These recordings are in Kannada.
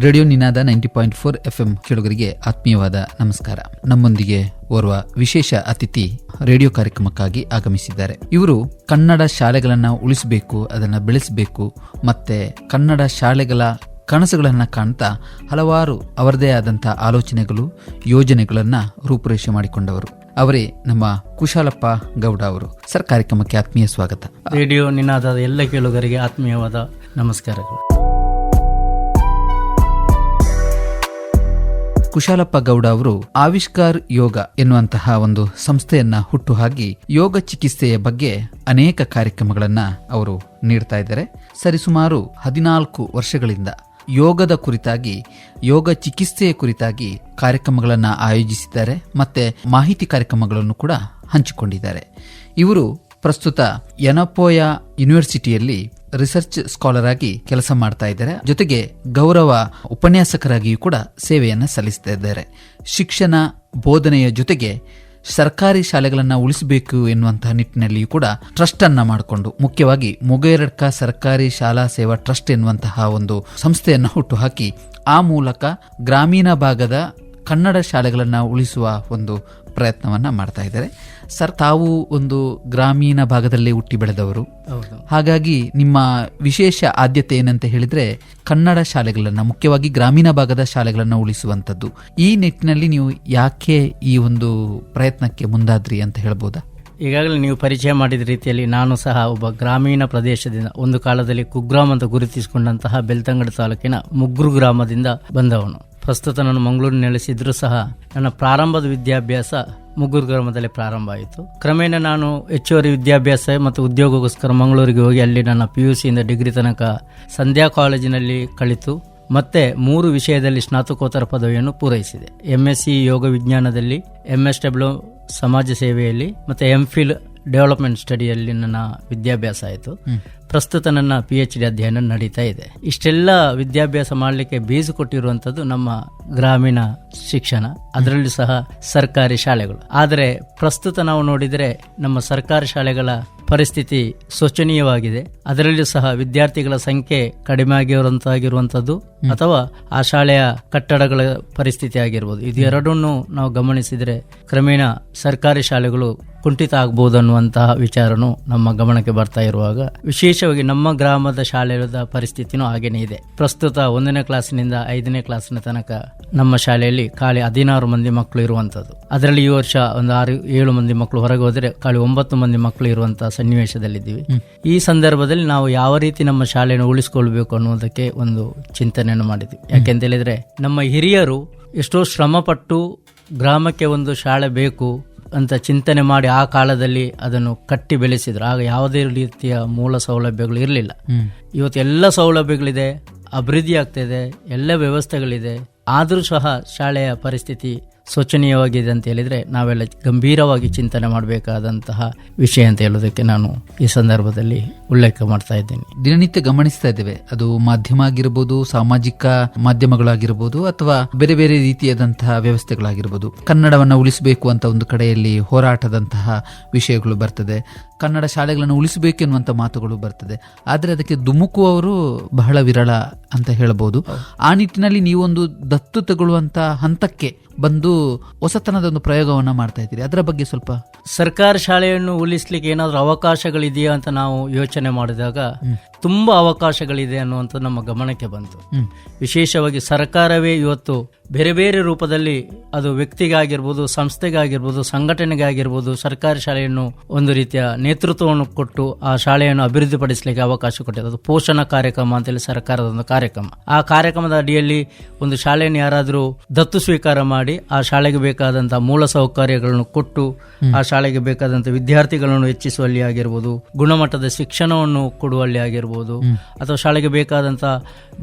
ರೇಡಿಯೋ ನಿನಾದ 90.4 FM ಕೇಳುಗರಿಗೆ ಆತ್ಮೀಯವಾದ ನಮಸ್ಕಾರ. ನಮ್ಮೊಂದಿಗೆ ಓರ್ವ ವಿಶೇಷ ಅತಿಥಿ ರೇಡಿಯೋ ಕಾರ್ಯಕ್ರಮಕ್ಕಾಗಿ ಆಗಮಿಸಿದ್ದಾರೆ. ಇವರು ಕನ್ನಡ ಶಾಲೆಗಳನ್ನ ಉಳಿಸಬೇಕು, ಅದನ್ನ ಬೆಳೆಸಬೇಕು, ಮತ್ತೆ ಕನ್ನಡ ಶಾಲೆಗಳ ಕನಸುಗಳನ್ನ ಕಾಣ್ತಾ ಹಲವಾರು ಅವರದೇ ಆದಂತಹ ಆಲೋಚನೆಗಳು, ಯೋಜನೆಗಳನ್ನ ರೂಪುರೇಷೆ ಮಾಡಿಕೊಂಡವರು. ಅವರೇ ನಮ್ಮ ಕುಶಾಲಪ್ಪ ಗೌಡ ಅವರು. ಸರ್, ಕಾರ್ಯಕ್ರಮಕ್ಕೆ ಆತ್ಮೀಯ ಸ್ವಾಗತ. ರೇಡಿಯೋ ನಿನಾದದ ಎಲ್ಲ ಕೇಳುಗರಿಗೆ ಆತ್ಮೀಯವಾದ ನಮಸ್ಕಾರಗಳು. ಕುಶಾಲಪ್ಪ ಗೌಡ ಅವರು ಆವಿಷ್ಕಾರ್ ಯೋಗ ಎನ್ನುವಂತಹ ಒಂದು ಸಂಸ್ಥೆಯನ್ನ ಹುಟ್ಟುಹಾಕಿ ಯೋಗ ಚಿಕಿತ್ಸೆಯ ಬಗ್ಗೆ ಅನೇಕ ಕಾರ್ಯಕ್ರಮಗಳನ್ನ ಅವರು ನೀಡ್ತಾ ಇದ್ದಾರೆ. ಸರಿಸುಮಾರು 14 ವರ್ಷಗಳಿಂದ ಯೋಗದ ಕುರಿತಾಗಿ, ಯೋಗ ಚಿಕಿತ್ಸೆಯ ಕುರಿತಾಗಿ ಕಾರ್ಯಕ್ರಮಗಳನ್ನು ಆಯೋಜಿಸಿದ್ದಾರೆ, ಮತ್ತೆ ಮಾಹಿತಿ ಕಾರ್ಯಕ್ರಮಗಳನ್ನು ಕೂಡ ಹಂಚಿಕೊಂಡಿದ್ದಾರೆ. ಇವರು ಪ್ರಸ್ತುತ ಯನಪೋಯ ಯೂನಿವರ್ಸಿಟಿಯಲ್ಲಿ ರಿಸರ್ಚ್ ಸ್ಕಾಲರ್ ಆಗಿ ಕೆಲಸ ಮಾಡ್ತಾ ಇದ್ದಾರೆ. ಜೊತೆಗೆ ಗೌರವ ಉಪನ್ಯಾಸಕರಾಗಿಯೂ ಕೂಡ ಸೇವೆಯನ್ನು ಸಲ್ಲಿಸ್ತಾ ಇದ್ದಾರೆ. ಶಿಕ್ಷಣ ಬೋಧನೆಯ ಜೊತೆಗೆ ಸರ್ಕಾರಿ ಶಾಲೆಗಳನ್ನ ಉಳಿಸಬೇಕು ಎನ್ನುವಂತಹ ನಿಟ್ಟಿನಲ್ಲಿಯೂ ಕೂಡ ಟ್ರಸ್ಟ್ ಅನ್ನ ಮಾಡಿಕೊಂಡು, ಮುಖ್ಯವಾಗಿ ಮುಗೇರಡ್ಕ ಸರ್ಕಾರಿ ಶಾಲಾ ಸೇವಾ ಟ್ರಸ್ಟ್ ಎನ್ನುವಂತಹ ಒಂದು ಸಂಸ್ಥೆಯನ್ನು ಹುಟ್ಟುಹಾಕಿ ಆ ಮೂಲಕ ಗ್ರಾಮೀಣ ಭಾಗದ ಕನ್ನಡ ಶಾಲೆಗಳನ್ನ ಉಳಿಸುವ ಒಂದು ಪ್ರಯತ್ನವನ್ನ ಮಾಡ್ತಾ ಇದ್ದಾರೆ. ಸರ್, ತಾವು ಒಂದು ಗ್ರಾಮೀಣ ಭಾಗದಲ್ಲೇ ಹುಟ್ಟಿ ಬೆಳೆದವರು, ಹಾಗಾಗಿ ನಿಮ್ಮ ವಿಶೇಷ ಆದ್ಯತೆ ಏನಂತ ಹೇಳಿದ್ರೆ ಕನ್ನಡ ಶಾಲೆಗಳನ್ನ, ಮುಖ್ಯವಾಗಿ ಗ್ರಾಮೀಣ ಭಾಗದ ಶಾಲೆಗಳನ್ನ ಉಳಿಸುವಂತದ್ದು. ಈ ನಿಟ್ಟಿನಲ್ಲಿ ನೀವು ಯಾಕೆ ಈ ಒಂದು ಪ್ರಯತ್ನಕ್ಕೆ ಮುಂದಾದ್ರಿ ಅಂತ ಹೇಳ್ಬೋದಾ? ಈಗಾಗಲೇ ನೀವು ಪರಿಚಯ ಮಾಡಿದ ರೀತಿಯಲ್ಲಿ ನಾನು ಸಹ ಒಬ್ಬ ಗ್ರಾಮೀಣ ಪ್ರದೇಶದಿಂದ, ಒಂದು ಕಾಲದಲ್ಲಿ ಕುಗ್ರಾಮ ಅಂತ ಗುರುತಿಸಿಕೊಂಡಂತಹ ಬೆಳ್ತಂಗಡಿ ತಾಲೂಕಿನ ಮುಗ್ರು ಗ್ರಾಮದಿಂದ ಬಂದವನು. ಪ್ರಸ್ತುತ ನಾನು ಮಂಗಳೂರು ನೆಲೆಸಿದ್ರೂ ಸಹ ನನ್ನ ಪ್ರಾರಂಭದ ವಿದ್ಯಾಭ್ಯಾಸ ಮುಗ್ಗೂರು ಗ್ರಾಮದಲ್ಲಿ ಪ್ರಾರಂಭ ಆಯಿತು. ಕ್ರಮೇಣ ನಾನು ಹೆಚ್ಚುವರಿ ವಿದ್ಯಾಭ್ಯಾಸ ಮತ್ತು ಉದ್ಯೋಗಕ್ಕೋಸ್ಕರ ಮಂಗಳೂರಿಗೆ ಹೋಗಿ ಅಲ್ಲಿ ನನ್ನ PUC ಇಂದ ಡಿಗ್ರಿ ತನಕ ಸಂಧ್ಯಾ ಕಾಲೇಜಿನಲ್ಲಿ ಕಲಿತು ಮತ್ತೆ 3 ವಿಷಯದಲ್ಲಿ ಸ್ನಾತಕೋತ್ತರ ಪದವಿಯನ್ನು ಪೂರೈಸಿದೆ. MSc ಯೋಗ ವಿಜ್ಞಾನದಲ್ಲಿ, MSW ಸಮಾಜ ಸೇವೆಯಲ್ಲಿ, ಮತ್ತೆ MPhil ಡೆವಲಪ್ಮೆಂಟ್ ಸ್ಟಡಿಯಲ್ಲಿ ನನ್ನ ವಿದ್ಯಾಭ್ಯಾಸ ಆಯಿತು. ಪ್ರಸ್ತುತ ನನ್ನ PhD ಅಧ್ಯಯನ ನಡೀತಾ ಇದೆ. ಇಷ್ಟೆಲ್ಲ ವಿದ್ಯಾಭ್ಯಾಸ ಮಾಡಲಿಕ್ಕೆ ಬೀಜ ಕೊಟ್ಟಿರುವಂಥದ್ದು ನಮ್ಮ ಗ್ರಾಮೀಣ ಶಿಕ್ಷಣ, ಅದರಲ್ಲೂ ಸಹ ಸರ್ಕಾರಿ ಶಾಲೆಗಳು. ಆದರೆ ಪ್ರಸ್ತುತ ನಾವು ನೋಡಿದರೆ ನಮ್ಮ ಸರ್ಕಾರಿ ಶಾಲೆಗಳ ಪರಿಸ್ಥಿತಿ ಶೋಚನೀಯವಾಗಿದೆ. ಅದರಲ್ಲೂ ಸಹ ವಿದ್ಯಾರ್ಥಿಗಳ ಸಂಖ್ಯೆ ಕಡಿಮೆ ಆಗಿರುವಂತಹದ್ದು ಅಥವಾ ಆ ಶಾಲೆಯ ಕಟ್ಟಡಗಳ ಪರಿಸ್ಥಿತಿ ಆಗಿರ್ಬೋದು, ಇದು ಎರಡನ್ನೂ ನಾವು ಗಮನಿಸಿದರೆ ಕ್ರಮೇಣ ಸರ್ಕಾರಿ ಶಾಲೆಗಳು ಕುಂಠಿತ ಆಗಬಹುದು ಅನ್ನುವಂತಹ ವಿಚಾರನು ನಮ್ಮ ಗಮನಕ್ಕೆ ಬರ್ತಾ ಇರುವಾಗ, ವಿಶೇಷವಾಗಿ ನಮ್ಮ ಗ್ರಾಮದ ಶಾಲೆಯ ಪರಿಸ್ಥಿತಿನೂ ಹಾಗೇನೇ ಇದೆ. ಪ್ರಸ್ತುತ 1ನೇ ಕ್ಲಾಸಿನಿಂದ 5ನೇ ಕ್ಲಾಸಿನ ತನಕ ನಮ್ಮ ಶಾಲೆಯಲ್ಲಿ ಖಾಲಿ 16 ಮಂದಿ ಮಕ್ಕಳು ಇರುವಂತದ್ದು. ಅದರಲ್ಲಿ ಈ ವರ್ಷ ಒಂದು 6-7 ಮಂದಿ ಮಕ್ಕಳು ಹೊರಗೆ ಹೋದರೆ ಖಾಲಿ 9 ಮಂದಿ ಮಕ್ಕಳು ಇರುವಂತಹ ಸನ್ನಿವೇಶದಲ್ಲಿದ್ದೀವಿ. ಈ ಸಂದರ್ಭದಲ್ಲಿ ನಾವು ಯಾವ ರೀತಿ ನಮ್ಮ ಶಾಲೆಯನ್ನು ಉಳಿಸಿಕೊಳ್ಬೇಕು ಅನ್ನುವುದಕ್ಕೆ ಒಂದು ಚಿಂತನೆಯನ್ನು ಮಾಡಿದ್ವಿ. ಯಾಕೆಂತ ಹೇಳಿದ್ರೆ ನಮ್ಮ ಹಿರಿಯರು ಎಷ್ಟೋ ಶ್ರಮಪಟ್ಟು ಗ್ರಾಮಕ್ಕೆ ಒಂದು ಶಾಲೆ ಬೇಕು ಅಂತ ಚಿಂತನೆ ಮಾಡಿ ಆ ಕಾಲದಲ್ಲಿ ಅದನ್ನು ಕಟ್ಟಿ ಬೆಳೆಸಿದ್ರು. ಆಗ ಯಾವುದೇ ರೀತಿಯ ಮೂಲ ಸೌಲಭ್ಯಗಳು ಇರಲಿಲ್ಲ. ಇವತ್ತು ಎಲ್ಲ ಸೌಲಭ್ಯಗಳಿದೆ, ಅಭಿವೃದ್ಧಿ ಆಗ್ತಿದೆ, ಎಲ್ಲ ವ್ಯವಸ್ಥೆಗಳಿದೆ. ಆದರೂ ಸಹ ಶಾಲೆಯ ಪರಿಸ್ಥಿತಿ ಶೋಚನೀಯವಾಗಿದೆ ಅಂತ ಹೇಳಿದ್ರೆ ನಾವೆಲ್ಲ ಗಂಭೀರವಾಗಿ ಚಿಂತನೆ ಮಾಡಬೇಕಾದಂತಹ ವಿಷಯ ಅಂತ ಹೇಳೋದಕ್ಕೆ ನಾನು ಈ ಸಂದರ್ಭದಲ್ಲಿ ಉಲ್ಲೇಖ ಮಾಡ್ತಾ ಇದ್ದೇನೆ. ದಿನನಿತ್ಯ ಗಮನಿಸ್ತಾ ಇದ್ದೇವೆ, ಅದು ಮಾಧ್ಯಮ ಆಗಿರ್ಬೋದು, ಸಾಮಾಜಿಕ ಮಾಧ್ಯಮಗಳಾಗಿರ್ಬೋದು, ಅಥವಾ ಬೇರೆ ಬೇರೆ ರೀತಿಯಾದಂತಹ ವ್ಯವಸ್ಥೆಗಳಾಗಿರ್ಬೋದು, ಕನ್ನಡವನ್ನು ಉಳಿಸಬೇಕು ಅಂತ ಒಂದು ಕಡೆಯಲ್ಲಿ ಹೋರಾಟದಂತಹ ವಿಷಯಗಳು ಬರ್ತದೆ, ಕನ್ನಡ ಶಾಲೆಗಳನ್ನು ಉಳಿಸಬೇಕೆನ್ನುವಂತ ಮಾತುಗಳು ಬರ್ತದೆ. ಆದರೆ ಅದಕ್ಕೆ ಧುಮುಕುವವರು ಬಹಳ ವಿರಳ ಅಂತ ಹೇಳಬಹುದು. ಆ ನಿಟ್ಟಿನಲ್ಲಿ ನೀವೊಂದು ದತ್ತು ತಗೊಳ್ಳುವಂತ ಹಂತಕ್ಕೆ ಬಂದು ಹೊಸತನದ ಒಂದು ಪ್ರಯೋಗವನ್ನ ಮಾಡ್ತಾ ಇದ್ದೀರಿ. ಅದರ ಬಗ್ಗೆ ಸ್ವಲ್ಪ. ಸರ್ಕಾರಿ ಶಾಲೆಯನ್ನು ಉಳಿಸ್ಲಿಕ್ಕೆ ಏನಾದರೂ ಅವಕಾಶಗಳಿದೆಯಾ ಅಂತ ನಾವು ಯೋಚನೆ ಮಾಡಿದಾಗ ತುಂಬಾ ಅವಕಾಶಗಳಿದೆ ಅನ್ನುವಂಥದ್ದು ನಮ್ಮ ಗಮನಕ್ಕೆ ಬಂತು. ವಿಶೇಷವಾಗಿ ಸರ್ಕಾರವೇ ಇವತ್ತು ಬೇರೆ ಬೇರೆ ರೂಪದಲ್ಲಿ, ಅದು ವ್ಯಕ್ತಿಗಾಗಿರ್ಬೋದು, ಸಂಸ್ಥೆಗಾಗಿರ್ಬೋದು, ಸಂಘಟನೆಗಾಗಿರ್ಬೋದು, ಸರ್ಕಾರಿ ಶಾಲೆಯನ್ನು ಒಂದು ರೀತಿಯ ನೇತೃತ್ವವನ್ನು ಕೊಟ್ಟು ಆ ಶಾಲೆಯನ್ನು ಅಭಿವೃದ್ಧಿಪಡಿಸಲಿಕ್ಕೆ ಅವಕಾಶ ಕೊಟ್ಟಿದೆ. ಅದು ಪೋಷಣ ಕಾರ್ಯಕ್ರಮ ಅಂತೇಳಿ ಸರ್ಕಾರದ ಒಂದು ಕಾರ್ಯಕ್ರಮ. ಆ ಕಾರ್ಯಕ್ರಮದ ಅಡಿಯಲ್ಲಿ ಒಂದು ಶಾಲೆಯನ್ನು ಯಾರಾದರೂ ದತ್ತು ಸ್ವೀಕಾರ ಮಾಡಿ ಆ ಶಾಲೆಗೆ ಬೇಕಾದಂತಹ ಮೂಲ ಸೌಕರ್ಯಗಳನ್ನು ಕೊಟ್ಟು ಆ ಶಾಲೆಗೆ ಬೇಕಾದಂತಹ ವಿದ್ಯಾರ್ಥಿಗಳನ್ನು ಹೆಚ್ಚಿಸುವಲ್ಲಿ ಆಗಿರ್ಬೋದು, ಗುಣಮಟ್ಟದ ಶಿಕ್ಷಣವನ್ನು ಕೊಡುವಲ್ಲಿ ಆಗಿರ್ಬೋದು, ಅಥವಾ ಶಾಲೆಗೆ ಬೇಕಾದಂತಹ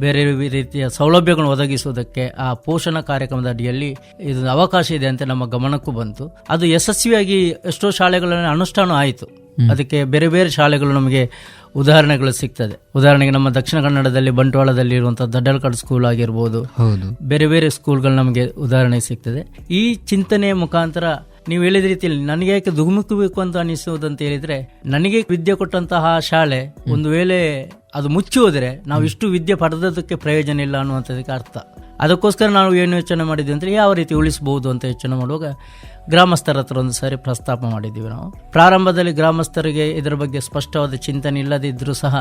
ಬೇರೆ ರೀತಿಯ ಸೌಲಭ್ಯಗಳನ್ನು ಒದಗಿಸುವುದಕ್ಕೆ ಆ ಪೋಷಣ ಕಾರ್ಯಕ್ರಮದ ಅಡಿಯಲ್ಲಿ ಇದು ಅವಕಾಶ ಇದೆ ಅಂತ ನಮ್ಮ ಗಮನಕ್ಕೂ ಬಂತು. ಅದು ಯಶಸ್ವಿಯಾಗಿ ಎಷ್ಟೋ ಶಾಲೆಗಳಲ್ಲಿ ಅನುಷ್ಠಾನ ಆಯಿತು. ಅದಕ್ಕೆ ಬೇರೆ ಬೇರೆ ಶಾಲೆಗಳು ನಮಗೆ ಉದಾಹರಣೆಗಳು ಸಿಗ್ತದೆ. ಉದಾಹರಣೆಗೆ ನಮ್ಮ ದಕ್ಷಿಣ ಕನ್ನಡದಲ್ಲಿ ಬಂಟ್ವಾಳದಲ್ಲಿ ಇರುವಂತಹ ದಡ್ಡಲ್ಕಡ್ ಸ್ಕೂಲ್ ಆಗಿರ್ಬೋದು, ಬೇರೆ ಬೇರೆ ಸ್ಕೂಲ್ಗಳು ನಮಗೆ ಉದಾಹರಣೆ ಸಿಗ್ತದೆ. ಈ ಚಿಂತನೆಯ ಮುಖಾಂತರ ನೀವು ಹೇಳಿದ ರೀತಿಯಲ್ಲಿ ನನಗೆ ಯಾಕೆ ಧುಮುಕಬೇಕು ಅಂತ ಅನಿಸುವುದಂತ ಹೇಳಿದ್ರೆ, ನನಗೆ ವಿದ್ಯೆ ಕೊಟ್ಟಂತಹ ಶಾಲೆ ಒಂದು ವೇಳೆ ಅದು ಮುಚ್ಚಿ ಹೋದರೆ ನಾವು ಇಷ್ಟು ವಿದ್ಯೆ ಪಡೆದದಕ್ಕೆ ಪ್ರಯೋಜನ ಇಲ್ಲ ಅನ್ನುವಂಥದ್ದಕ್ಕೆ ಅರ್ಥ. ಅದಕ್ಕೋಸ್ಕರ ನಾವು ಏನು ಯೋಚನೆ ಮಾಡಿದ್ವಿ ಅಂದರೆ ಯಾವ ರೀತಿ ಉಳಿಸ್ಬೋದು ಅಂತ ಯೋಚನೆ ಮಾಡುವಾಗ ಗ್ರಾಮಸ್ಥರ ಹತ್ರ ಒಂದು ಸಾರಿ ಪ್ರಸ್ತಾಪ ಮಾಡಿದ್ದೀವಿ. ನಾವು ಪ್ರಾರಂಭದಲ್ಲಿ ಗ್ರಾಮಸ್ಥರಿಗೆ ಇದರ ಬಗ್ಗೆ ಸ್ಪಷ್ಟವಾದ ಚಿಂತನೆ ಇಲ್ಲದಿದ್ದರೂ ಸಹ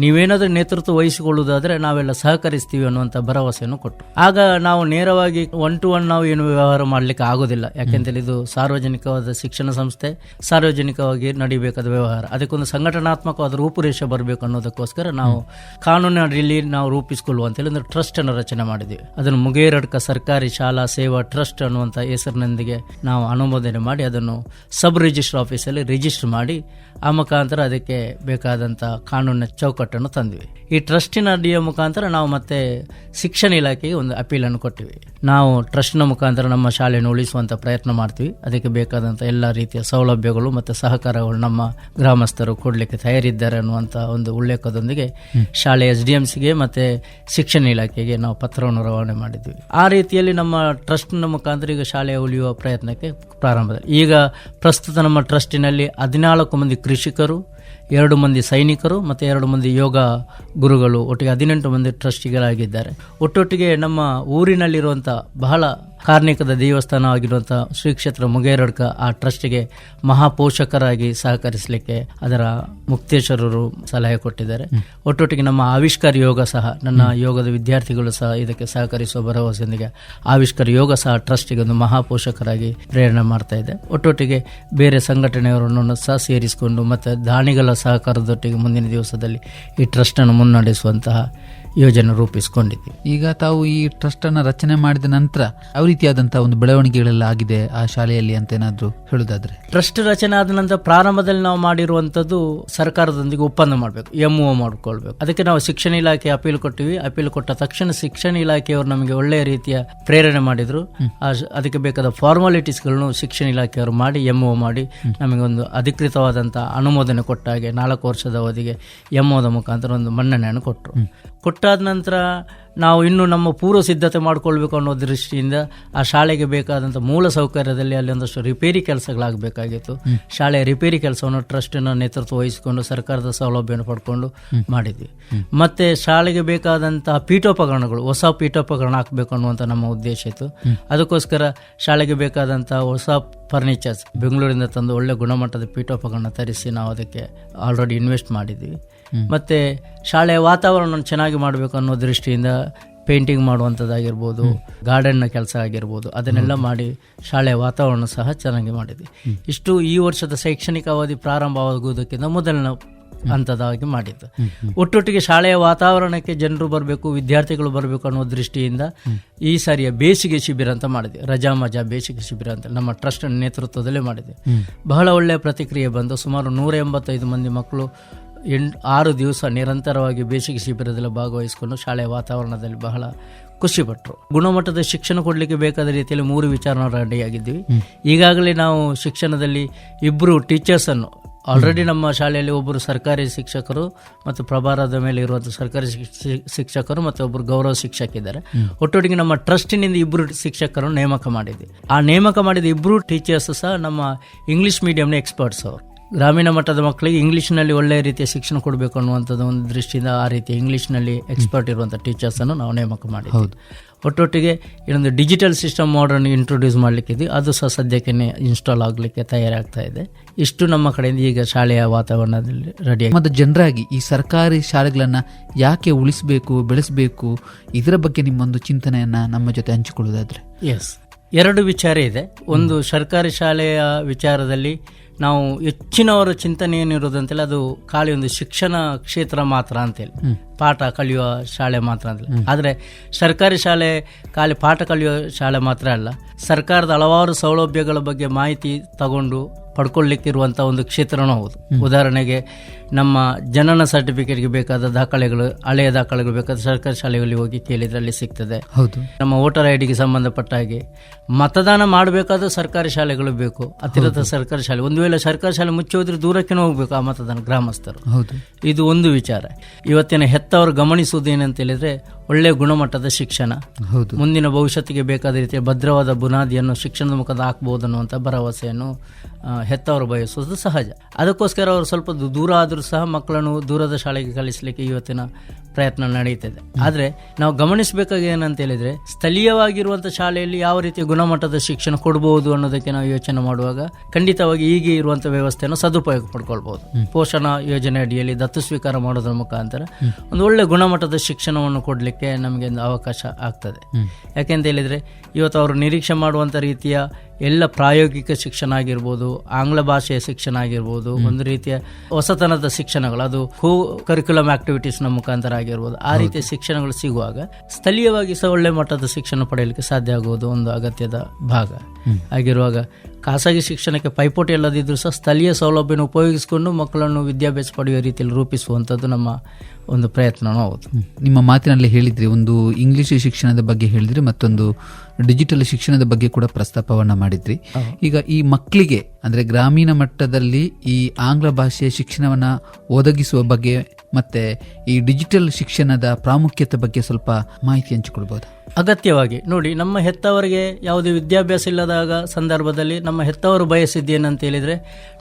ನೀವೇನಾದರೂ ನೇತೃತ್ವ ವಹಿಸಿಕೊಳ್ಳುವುದಾದರೆ ನಾವೆಲ್ಲ ಸಹಕರಿಸ್ತೀವಿ ಅನ್ನುವಂಥ ಭರವಸೆಯನ್ನು ಕೊಟ್ಟು, ಆಗ ನಾವು ನೇರವಾಗಿ 1-to-1 ನಾವು ಏನು ವ್ಯವಹಾರ ಮಾಡಲಿಕ್ಕೆ ಆಗೋದಿಲ್ಲ. ಯಾಕೆಂತೇಳಿ ಇದು ಸಾರ್ವಜನಿಕವಾದ ಶಿಕ್ಷಣ ಸಂಸ್ಥೆ, ಸಾರ್ವಜನಿಕವಾಗಿ ನಡೀಬೇಕಾದ ವ್ಯವಹಾರ, ಅದಕ್ಕೊಂದು ಸಂಘಟನಾತ್ಮಕವಾದ ರೂಪುರೇಷೆ ಬರಬೇಕು ಅನ್ನೋದಕ್ಕೋಸ್ಕರ ನಾವು ಕಾನೂನಿನ ಅಡಿಯಲ್ಲಿ ನಾವು ರೂಪಿಸಿಕೊಳ್ಳುವಂತೇಳಿ ಒಂದು ಟ್ರಸ್ಟ್ ಅನ್ನು ರಚನೆ ಮಾಡಿದ್ದೀವಿ. ಅದನ್ನು ಮುಗೇರಡ್ಕ ಸರ್ಕಾರಿ ಶಾಲಾ ಸೇವಾ ಟ್ರಸ್ಟ್ ಅನ್ನುವಂಥ ಹೆಸರಿನೊಂದಿಗೆ ನಾವು ಅನುಮೋದನೆ ಮಾಡಿ ಅದನ್ನು ಸಬ್ ರಿಜಿಸ್ಟರ್ ಆಫೀಸಲ್ಲಿ ರಿಜಿಸ್ಟರ್ ಮಾಡಿ ಆ ಮುಖಾಂತರ ಅದಕ್ಕೆ ಬೇಕಾದಂಥ ಕಾನೂನಿನ ಚೌಕಟ್ಟನ್ನು ತಂದ್ವಿ. ಈ ಟ್ರಸ್ಟಿನ ಅಡಿಯ ಮುಖಾಂತರ ನಾವು ಮತ್ತೆ ಶಿಕ್ಷಣ ಇಲಾಖೆಗೆ ಒಂದು ಅಪೀಲನ್ನು ಕೊಟ್ಟಿವಿ. ನಾವು ಟ್ರಸ್ಟ್ನ ಮುಖಾಂತರ ನಮ್ಮ ಶಾಲೆಯನ್ನು ಉಳಿಸುವಂಥ ಪ್ರಯತ್ನ ಮಾಡ್ತೀವಿ. ಅದಕ್ಕೆ ಬೇಕಾದಂಥ ಎಲ್ಲ ರೀತಿಯ ಸೌಲಭ್ಯಗಳು ಮತ್ತು ಸಹಕಾರಗಳು ನಮ್ಮ ಗ್ರಾಮಸ್ಥರು ಕೊಡಲಿಕ್ಕೆ ತಯಾರಿದ್ದಾರೆ ಅನ್ನುವಂಥ ಒಂದು ಉಲ್ಲೇಖದೊಂದಿಗೆ ಶಾಲೆಯ SDMCಗೆ ಮತ್ತು ಶಿಕ್ಷಣ ಇಲಾಖೆಗೆ ನಾವು ಪತ್ರವನ್ನು ರವಾನೆ ಮಾಡಿದ್ವಿ. ಆ ರೀತಿಯಲ್ಲಿ ನಮ್ಮ ಟ್ರಸ್ಟ್ನ ಮುಖಾಂತರ ಈಗ ಶಾಲೆಯ ಉಳಿಯುವ ಪ್ರಯತ್ನಕ್ಕೆ ಪ್ರಾರಂಭದಲ್ಲಿ ಈಗ ಪ್ರಸ್ತುತ ನಮ್ಮ ಟ್ರಸ್ಟಿನಲ್ಲಿ 14 ಮಂದಿ ಕೃಷಿಕರು, 2 ಮಂದಿ ಸೈನಿಕರು ಮತ್ತು 2 ಮಂದಿ ಯೋಗ ಗುರುಗಳು, ಒಟ್ಟಿಗೆ 18 ಮಂದಿ ಟ್ರಸ್ಟಿಗಳಾಗಿದ್ದಾರೆ. ಒಟ್ಟೊಟ್ಟಿಗೆ ನಮ್ಮ ಊರಿನಲ್ಲಿರುವಂಥ ಬಹಳ ಕಾರ್ಣಿಕದ ದೇವಸ್ಥಾನ ಆಗಿರುವಂಥ ಶ್ರೀ ಕ್ಷೇತ್ರ ಮುಗೇರಡ್ಕ ಆ ಟ್ರಸ್ಟಿಗೆ ಮಹಾಪೋಷಕರಾಗಿ ಸಹಕರಿಸಲಿಕ್ಕೆ ಅದರ ಮುಕ್ತೇಶ್ವರರು ಸಲಹೆ ಕೊಟ್ಟಿದ್ದಾರೆ. ಒಟ್ಟೊಟ್ಟಿಗೆ ನಮ್ಮ ಆವಿಷ್ಕಾರ ಯೋಗ ಸಹ, ನನ್ನ ಯೋಗದ ವಿದ್ಯಾರ್ಥಿಗಳು ಸಹ ಇದಕ್ಕೆ ಸಹಕರಿಸುವ ಭರವಸೆಯೊಂದಿಗೆ ಆವಿಷ್ಕಾರ ಯೋಗ ಸಹ ಟ್ರಸ್ಟಿಗೆ ಒಂದು ಮಹಾಪೋಷಕರಾಗಿ ಪ್ರೇರಣೆ ಮಾಡ್ತಾ ಇದೆ. ಒಟ್ಟೊಟ್ಟಿಗೆ ಬೇರೆ ಸಂಘಟನೆಯವರನ್ನು ಸಹ ಸೇರಿಸಿಕೊಂಡು ಮತ್ತು ದಾನಿಗಳ ಸಹಕಾರದೊಟ್ಟಿಗೆ ಮುಂದಿನ ದಿವಸದಲ್ಲಿ ಈ ಟ್ರಸ್ಟನ್ನು ಮುನ್ನಡೆಸುವಂತಹ ಯೋಜನೆ ರೂಪಿಸಿಕೊಂಡಿದ್ವಿ. ಈಗ ತಾವು ಈ ಟ್ರಸ್ಟ್ ಅನ್ನ ರಚನೆ ಮಾಡಿದ ನಂತರ ಯಾವ ರೀತಿಯಾದಂತಹ ಒಂದು ಬೆಳವಣಿಗೆಗಳೆಲ್ಲ ಆಗಿದೆ ಆ ಶಾಲೆಯಲ್ಲಿ ಅಂತ ಏನಾದ್ರು ಹೇಳುದಾದ್ರೆ? ಟ್ರಸ್ಟ್ ರಚನೆ ಆದ ನಂತರ ಪ್ರಾರಂಭದಲ್ಲಿ ನಾವು ಮಾಡಿರುವಂತದ್ದು ಸರ್ಕಾರದೊಂದಿಗೆ ಒಪ್ಪಂದ ಮಾಡಬೇಕು, MOU ಮಾಡಿಕೊಳ್ಬೇಕು. ಅದಕ್ಕೆ ನಾವು ಶಿಕ್ಷಣ ಇಲಾಖೆ ಅಪೀಲ್ ಕೊಟ್ಟಿವಿ. ಅಪೀಲ್ ಕೊಟ್ಟ ತಕ್ಷಣ ಶಿಕ್ಷಣ ಇಲಾಖೆಯವರು ನಮಗೆ ಒಳ್ಳೆಯ ರೀತಿಯ ಪ್ರೇರಣೆ ಮಾಡಿದ್ರು. ಅದಕ್ಕೆ ಬೇಕಾದ ಫಾರ್ಮಾಲಿಟೀಸ್ಗಳನ್ನು ಶಿಕ್ಷಣ ಇಲಾಖೆಯವರು ಮಾಡಿ MOU ಮಾಡಿ ನಮಗೆ ಒಂದು ಅಧಿಕೃತವಾದಂತಹ ಅನುಮೋದನೆ ಕೊಟ್ಟ ಹಾಗೆ 4 ವರ್ಷದ ಅವಧಿಗೆ MOUದ ಮುಖಾಂತರ ಒಂದು ಮನ್ನಣೆಯನ್ನು ಕೊಟ್ಟರು. ಕೊಟ್ಟಾದ ನಂತರ ನಾವು ಇನ್ನು ನಮ್ಮ ಪೂರ್ವ ಸಿದ್ಧತೆ ಮಾಡಿಕೊಳ್ಬೇಕು ಅನ್ನೋ ದೃಷ್ಟಿಯಿಂದ ಆ ಶಾಲೆಗೆ ಬೇಕಾದಂಥ ಮೂಲ ಸೌಕರ್ಯದಲ್ಲಿ ಅಲ್ಲಿ ಒಂದಷ್ಟು ರಿಪೇರಿ ಕೆಲಸಗಳಾಗಬೇಕಾಗಿತ್ತು. ಶಾಲೆಯ ರಿಪೇರಿ ಕೆಲಸವನ್ನು ಟ್ರಸ್ಟಿನ ನೇತೃತ್ವ ವಹಿಸಿಕೊಂಡು ಸರ್ಕಾರದ ಸೌಲಭ್ಯವನ್ನು ಪಡ್ಕೊಂಡು ಮಾಡಿದ್ವಿ. ಮತ್ತೆ ಶಾಲೆಗೆ ಬೇಕಾದಂತಹ ಪೀಠೋಪಕರಣಗಳು, ಹೊಸ ಪೀಠೋಪಕರಣ ಹಾಕಬೇಕು ಅನ್ನುವಂಥ ನಮ್ಮ ಉದ್ದೇಶ ಇತ್ತು. ಅದಕ್ಕೋಸ್ಕರ ಶಾಲೆಗೆ ಬೇಕಾದಂಥ ಹೊಸ ಫರ್ನಿಚರ್ಸ್ ಬೆಂಗಳೂರಿಂದ ತಂದು ಒಳ್ಳೆ ಗುಣಮಟ್ಟದ ಪೀಠೋಪಕರಣ ತರಿಸಿ ನಾವು ಅದಕ್ಕೆ ಆಲ್ರೆಡಿ ಇನ್ವೆಸ್ಟ್ ಮಾಡಿದ್ವಿ. ಮತ್ತು ಶಾಲೆಯ ವಾತಾವರಣ ಚೆನ್ನಾಗಿ ಮಾಡಬೇಕು ಅನ್ನೋ ದೃಷ್ಟಿಯಿಂದ ಪೇಂಟಿಂಗ್ ಮಾಡುವಂಥದ್ದಾಗಿರ್ಬೋದು, ಗಾರ್ಡನ್ನ ಕೆಲಸ ಆಗಿರ್ಬೋದು, ಅದನ್ನೆಲ್ಲ ಮಾಡಿ ಶಾಲೆಯ ವಾತಾವರಣ ಸಹ ಚೆನ್ನಾಗಿ ಮಾಡಿದ್ವಿ. ಇಷ್ಟು ಈ ವರ್ಷದ ಶೈಕ್ಷಣಿಕ ಅವಧಿ ಪ್ರಾರಂಭವಾಗುವುದಕ್ಕಿಂತ ಮೊದಲಿನ ಹಂತದಾಗಿ ಮಾಡಿದ್ದು. ಒಟ್ಟೊಟ್ಟಿಗೆ ಶಾಲೆಯ ವಾತಾವರಣಕ್ಕೆ ಜನರು ಬರಬೇಕು, ವಿದ್ಯಾರ್ಥಿಗಳು ಬರಬೇಕು ಅನ್ನೋ ದೃಷ್ಟಿಯಿಂದ ಈ ಸಾರಿಯ ಬೇಸಿಗೆ ಶಿಬಿರ ಅಂತ ಮಾಡಿದ್ವಿ. ರಜಾ ಮಜಾ ಬೇಸಿಗೆ ಶಿಬಿರ ಅಂತ ನಮ್ಮ ಟ್ರಸ್ಟ್ ನೇತೃತ್ವದಲ್ಲೇ ಮಾಡಿದ್ವಿ. ಬಹಳ ಒಳ್ಳೆಯ ಪ್ರತಿಕ್ರಿಯೆ ಬಂದು ಸುಮಾರು 185 ಮಂದಿ ಮಕ್ಕಳು 6 ದಿವಸ ನಿರಂತರವಾಗಿ ಬೇಸಿಗೆ ಶಿಬಿರದಲ್ಲಿ ಭಾಗವಹಿಸಿಕೊಂಡು ಶಾಲೆಯ ವಾತಾವರಣದಲ್ಲಿ ಬಹಳ ಖುಷಿಪಟ್ಟರು. ಗುಣಮಟ್ಟದ ಶಿಕ್ಷಣ ಕೊಡಲಿಕ್ಕೆ ಬೇಕಾದ ರೀತಿಯಲ್ಲಿ 3 ವಿಚಾರ ರೆಡಿಯಾಗಿದ್ದೀವಿ. ಈಗಾಗಲೇ ನಾವು ಶಿಕ್ಷಣದಲ್ಲಿ 2 ಟೀಚರ್ಸನ್ನು ಆಲ್ರೆಡಿ ನಮ್ಮ ಶಾಲೆಯಲ್ಲಿ ಒಬ್ಬರು ಸರ್ಕಾರಿ ಶಿಕ್ಷಕರು ಮತ್ತು ಪ್ರಭಾರದ ಮೇಲೆ ಇರುವಂಥ ಸರ್ಕಾರಿ ಶಿಕ್ಷಕರು ಮತ್ತು ಒಬ್ಬರು ಗೌರವ ಶಿಕ್ಷಕಿದ್ದಾರೆ. ಒಟ್ಟೊಟ್ಟಿಗೆ ನಮ್ಮ ಟ್ರಸ್ಟಿನಿಂದ 2 ಶಿಕ್ಷಕರನ್ನು ನೇಮಕ ಮಾಡಿದ್ವಿ. ಆ ನೇಮಕ ಮಾಡಿದ 2 ಟೀಚರ್ಸ್ ಸಹ ನಮ್ಮ ಇಂಗ್ಲಿಷ್ ಮೀಡಿಯಂನ ಎಕ್ಸ್ಪರ್ಟ್ಸ್. ಅವರು ಗ್ರಾಮೀಣ ಮಟ್ಟದ ಮಕ್ಕಳಿಗೆ ಇಂಗ್ಲೀಷ್ನಲ್ಲಿ ಒಳ್ಳೆಯ ರೀತಿಯ ಶಿಕ್ಷಣ ಕೊಡಬೇಕು ಅನ್ನುವಂಥದ್ದು ಒಂದು ದೃಷ್ಟಿಯಿಂದ ಆ ರೀತಿ ಇಂಗ್ಲೀಷ್ನಲ್ಲಿ ಎಕ್ಸ್ಪರ್ಟ್ ಇರುವಂಥ ಟೀಚರ್ಸನ್ನು ನಾವು ನೇಮಕ ಮಾಡಿದ್ವಿ. ಒಟ್ಟೊಟ್ಟಿಗೆ ಇನ್ನೊಂದು ಡಿಜಿಟಲ್ ಸಿಸ್ಟಮ್ ಮಾಡರ್ನ್ ಇಂಟ್ರೊಡ್ಯೂಸ್ ಮಾಡಲಿಕ್ಕಿದ್ವಿ. ಅದು ಸಹ ಸದ್ಯಕ್ಕೆ ಇನ್ಸ್ಟಾಲ್ ಆಗಲಿಕ್ಕೆ ತಯಾರಾಗ್ತಾ ಇದೆ. ಇಷ್ಟು ನಮ್ಮ ಕಡೆಯಿಂದ ಈಗ ಶಾಲೆಯ ವಾತಾವರಣದಲ್ಲಿ ರೆಡಿ. ಮತ್ತು ಜನರಾಗಿ ಈ ಸರ್ಕಾರಿ ಶಾಲೆಗಳನ್ನ ಯಾಕೆ ಉಳಿಸಬೇಕು, ಬೆಳೆಸಬೇಕು, ಇದರ ಬಗ್ಗೆ ನಿಮ್ಮೊಂದು ಚಿಂತನೆಯನ್ನ ನಮ್ಮ ಜೊತೆ ಹಂಚಿಕೊಳ್ಳುವುದಾದ್ರೆ? ಎಸ್, 2 ವಿಚಾರ ಇದೆ. ಒಂದು, ಸರ್ಕಾರಿ ಶಾಲೆಯ ವಿಚಾರದಲ್ಲಿ ನಾವು ಹೆಚ್ಚಿನವರ ಚಿಂತನೆ ಏನಿರೋದಂತೆಲ್ಲ ಅದು ಖಾಲಿ ಒಂದು ಶಿಕ್ಷಣ ಕ್ಷೇತ್ರ ಮಾತ್ರ ಅಂತೇಳಿ, ಪಾಠ ಕಲಿಯುವ ಶಾಲೆ ಮಾತ್ರ ಅಂತೇಳಿ. ಆದರೆ ಸರ್ಕಾರಿ ಶಾಲೆ ಖಾಲಿ ಪಾಠ ಕಲಿಯುವ ಶಾಲೆ ಮಾತ್ರ ಅಲ್ಲ, ಸರ್ಕಾರದ ಹಲವಾರು ಸೌಲಭ್ಯಗಳ ಬಗ್ಗೆ ಮಾಹಿತಿ ತಗೊಂಡು ಪಡ್ಕೊಳ್ಳಿಕ್ಕಿರುವಂಥ ಒಂದು ಕ್ಷೇತ್ರನೂ ಹೌದು. ಉದಾಹರಣೆಗೆ ನಮ್ಮ ಜನನ ಸರ್ಟಿಫಿಕೇಟ್ಗೆ ಬೇಕಾದ ದಾಖಲೆಗಳು, ಹಳೆಯ ದಾಖಲೆಗಳು ಬೇಕಾದ ಸರ್ಕಾರಿ ಶಾಲೆಗಳಲ್ಲಿ ಹೋಗಿ ಕೇಳಿದ್ರಲ್ಲಿ ಸಿಗ್ತದೆ. ಹೌದು. ನಮ್ಮ ವೋಟರ್ ಐಡಿಗೆ ಸಂಬಂಧಪಟ್ಟ ಹಾಗೆ ಮತದಾನ ಮಾಡಬೇಕಾದ ಸರ್ಕಾರಿ ಶಾಲೆಗಳು ಬೇಕು, ಹತ್ತಿರದ ಸರ್ಕಾರಿ ಶಾಲೆ. ಒಂದು ವೇಳೆ ಸರ್ಕಾರಿ ಶಾಲೆ ಮುಚ್ಚಿ ಹೋದ್ರೆ ದೂರಕ್ಕೆ ಹೋಗ್ಬೇಕು ಆ ಮತದಾನ ಗ್ರಾಮಸ್ಥರು. ಇದು ಒಂದು ವಿಚಾರ. ಇವತ್ತಿನ ಹೆತ್ತವರು ಗಮನಿಸುವುದು ಏನಂತ ಹೇಳಿದ್ರೆ ಒಳ್ಳೆಯ ಗುಣಮಟ್ಟದ ಶಿಕ್ಷಣ, ಹೌದು, ಮುಂದಿನ ಭವಿಷ್ಯತ್ತಿಗೆ ಬೇಕಾದ ರೀತಿಯ ಭದ್ರವಾದ ಬುನಾದಿಯನ್ನು ಶಿಕ್ಷಣದ ಮುಖದ ಹಾಕಬಹುದು ಅನ್ನುವಂಥ ಭರವಸೆಯನ್ನು ಹೆತ್ತವರು ಬಯಸುವುದು ಸಹಜ. ಅದಕ್ಕೋಸ್ಕರ ಅವರು ಸ್ವಲ್ಪ ದೂರ ಆದರೂ ಸಹ ಮಕ್ಕಳನ್ನು ದೂರದ ಶಾಲೆಗೆ ಕಳಿಸಲಿಕ್ಕೆ ಇವತ್ತಿನ ಪ್ರಯತ್ನ ನಡೆಯುತ್ತದೆ. ಆದರೆ ನಾವು ಗಮನಿಸಬೇಕಾಗಿ ಏನಂತ ಹೇಳಿದ್ರೆ, ಸ್ಥಳೀಯವಾಗಿರುವಂಥ ಶಾಲೆಯಲ್ಲಿ ಯಾವ ರೀತಿಯ ಗುಣಮಟ್ಟದ ಶಿಕ್ಷಣ ಕೊಡಬಹುದು ಅನ್ನೋದಕ್ಕೆ ನಾವು ಯೋಚನೆ ಮಾಡುವಾಗ ಖಂಡಿತವಾಗಿ ಈಗ ಇರುವಂಥ ವ್ಯವಸ್ಥೆಯನ್ನು ಸದುಪಯೋಗ ಪಡ್ಕೊಳ್ಬಹುದು. ಪೋಷಣಾ ಯೋಜನೆ ಅಡಿಯಲ್ಲಿ ದತ್ತು ಸ್ವೀಕಾರ ಮಾಡೋದ್ರ ಮುಖಾಂತರ ಒಂದು ಒಳ್ಳೆ ಗುಣಮಟ್ಟದ ಶಿಕ್ಷಣವನ್ನು ಕೊಡಲಿಕ್ಕೆ ನಮಗೆ ಒಂದು ಅವಕಾಶ ಆಗ್ತದೆ. ಯಾಕೆಂತ ಹೇಳಿದ್ರೆ ಇವತ್ತು ಅವರು ನಿರೀಕ್ಷೆ ಮಾಡುವಂಥ ರೀತಿಯ ಎಲ್ಲ ಪ್ರಾಯೋಗಿಕ ಶಿಕ್ಷಣ ಆಗಿರ್ಬೋದು, ಆಂಗ್ಲ ಭಾಷೆಯ ಶಿಕ್ಷಣ ಆಗಿರ್ಬೋದು, ಒಂದು ರೀತಿಯ ಹೊಸತನದ ಶಿಕ್ಷಣಗಳು, ಅದು ಕರಿಕ್ಯುಲಮ್ ಆಕ್ಟಿವಿಟೀಸ್ನ ಮುಖಾಂತರ ಆಗಿರ್ಬೋದು, ಆ ರೀತಿಯ ಶಿಕ್ಷಣಗಳು ಸಿಗುವಾಗ ಸ್ಥಳೀಯವಾಗಿ ಸಹ ಒಳ್ಳೆ ಮಟ್ಟದ ಶಿಕ್ಷಣ ಪಡೆಯಲಿಕ್ಕೆ ಸಾಧ್ಯ ಆಗುವುದು ಒಂದು ಅಗತ್ಯದ ಭಾಗ ಆಗಿರುವಾಗ, ಖಾಸಗಿ ಶಿಕ್ಷಣಕ್ಕೆ ಪೈಪೋಟಿ ಇಲ್ಲದಿದ್ದರೂ ಸಹ ಸ್ಥಳೀಯ ಸೌಲಭ್ಯವನ್ನು ಉಪಯೋಗಿಸಿಕೊಂಡು ಮಕ್ಕಳನ್ನು ವಿದ್ಯಾಭ್ಯಾಸ ಪಡೆಯುವ ರೀತಿಯಲ್ಲಿ ರೂಪಿಸುವಂಥದ್ದು ನಮ್ಮ ಒಂದು ಪ್ರಯತ್ನವೂ ಹೌದು. ನಿಮ್ಮ ಮಾತಿನಲ್ಲಿ ಹೇಳಿದ್ರಿ, ಒಂದು ಇಂಗ್ಲಿಷ್ ಶಿಕ್ಷಣದ ಬಗ್ಗೆ ಹೇಳಿದ್ರಿ, ಮತ್ತೊಂದು ಡಿಜಿಟಲ್ ಶಿಕ್ಷಣದ ಬಗ್ಗೆ ಕೂಡ ಪ್ರಸ್ತಾಪವನ್ನ ಮಾಡಿದ್ರಿ. ಈಗ ಈ ಮಕ್ಕಳಿಗೆ ಅಂದ್ರೆ ಗ್ರಾಮೀಣ ಮಟ್ಟದಲ್ಲಿ ಈ ಆಂಗ್ಲ ಭಾಷೆಯ ಶಿಕ್ಷಣವನ್ನ ಒದಗಿಸುವ ಬಗ್ಗೆ ಮತ್ತೆ ಈ ಡಿಜಿಟಲ್ ಶಿಕ್ಷಣದ ಪ್ರಾಮುಖ್ಯತೆ ಬಗ್ಗೆ ಸ್ವಲ್ಪ ಮಾಹಿತಿ ಹಂಚಿಕೊಳ್ಬಹುದು? ಅಗತ್ಯವಾಗಿ ನೋಡಿ, ನಮ್ಮ ಹೆತ್ತವರಿಗೆ ಯಾವುದೇ ವಿದ್ಯಾಭ್ಯಾಸ ಇಲ್ಲದಾಗ ಸಂದರ್ಭದಲ್ಲಿ ನಮ್ಮ ಹೆತ್ತವರು ಬಯಸಿದ್ದೇನಂತ ಹೇಳಿದ್ರೆ,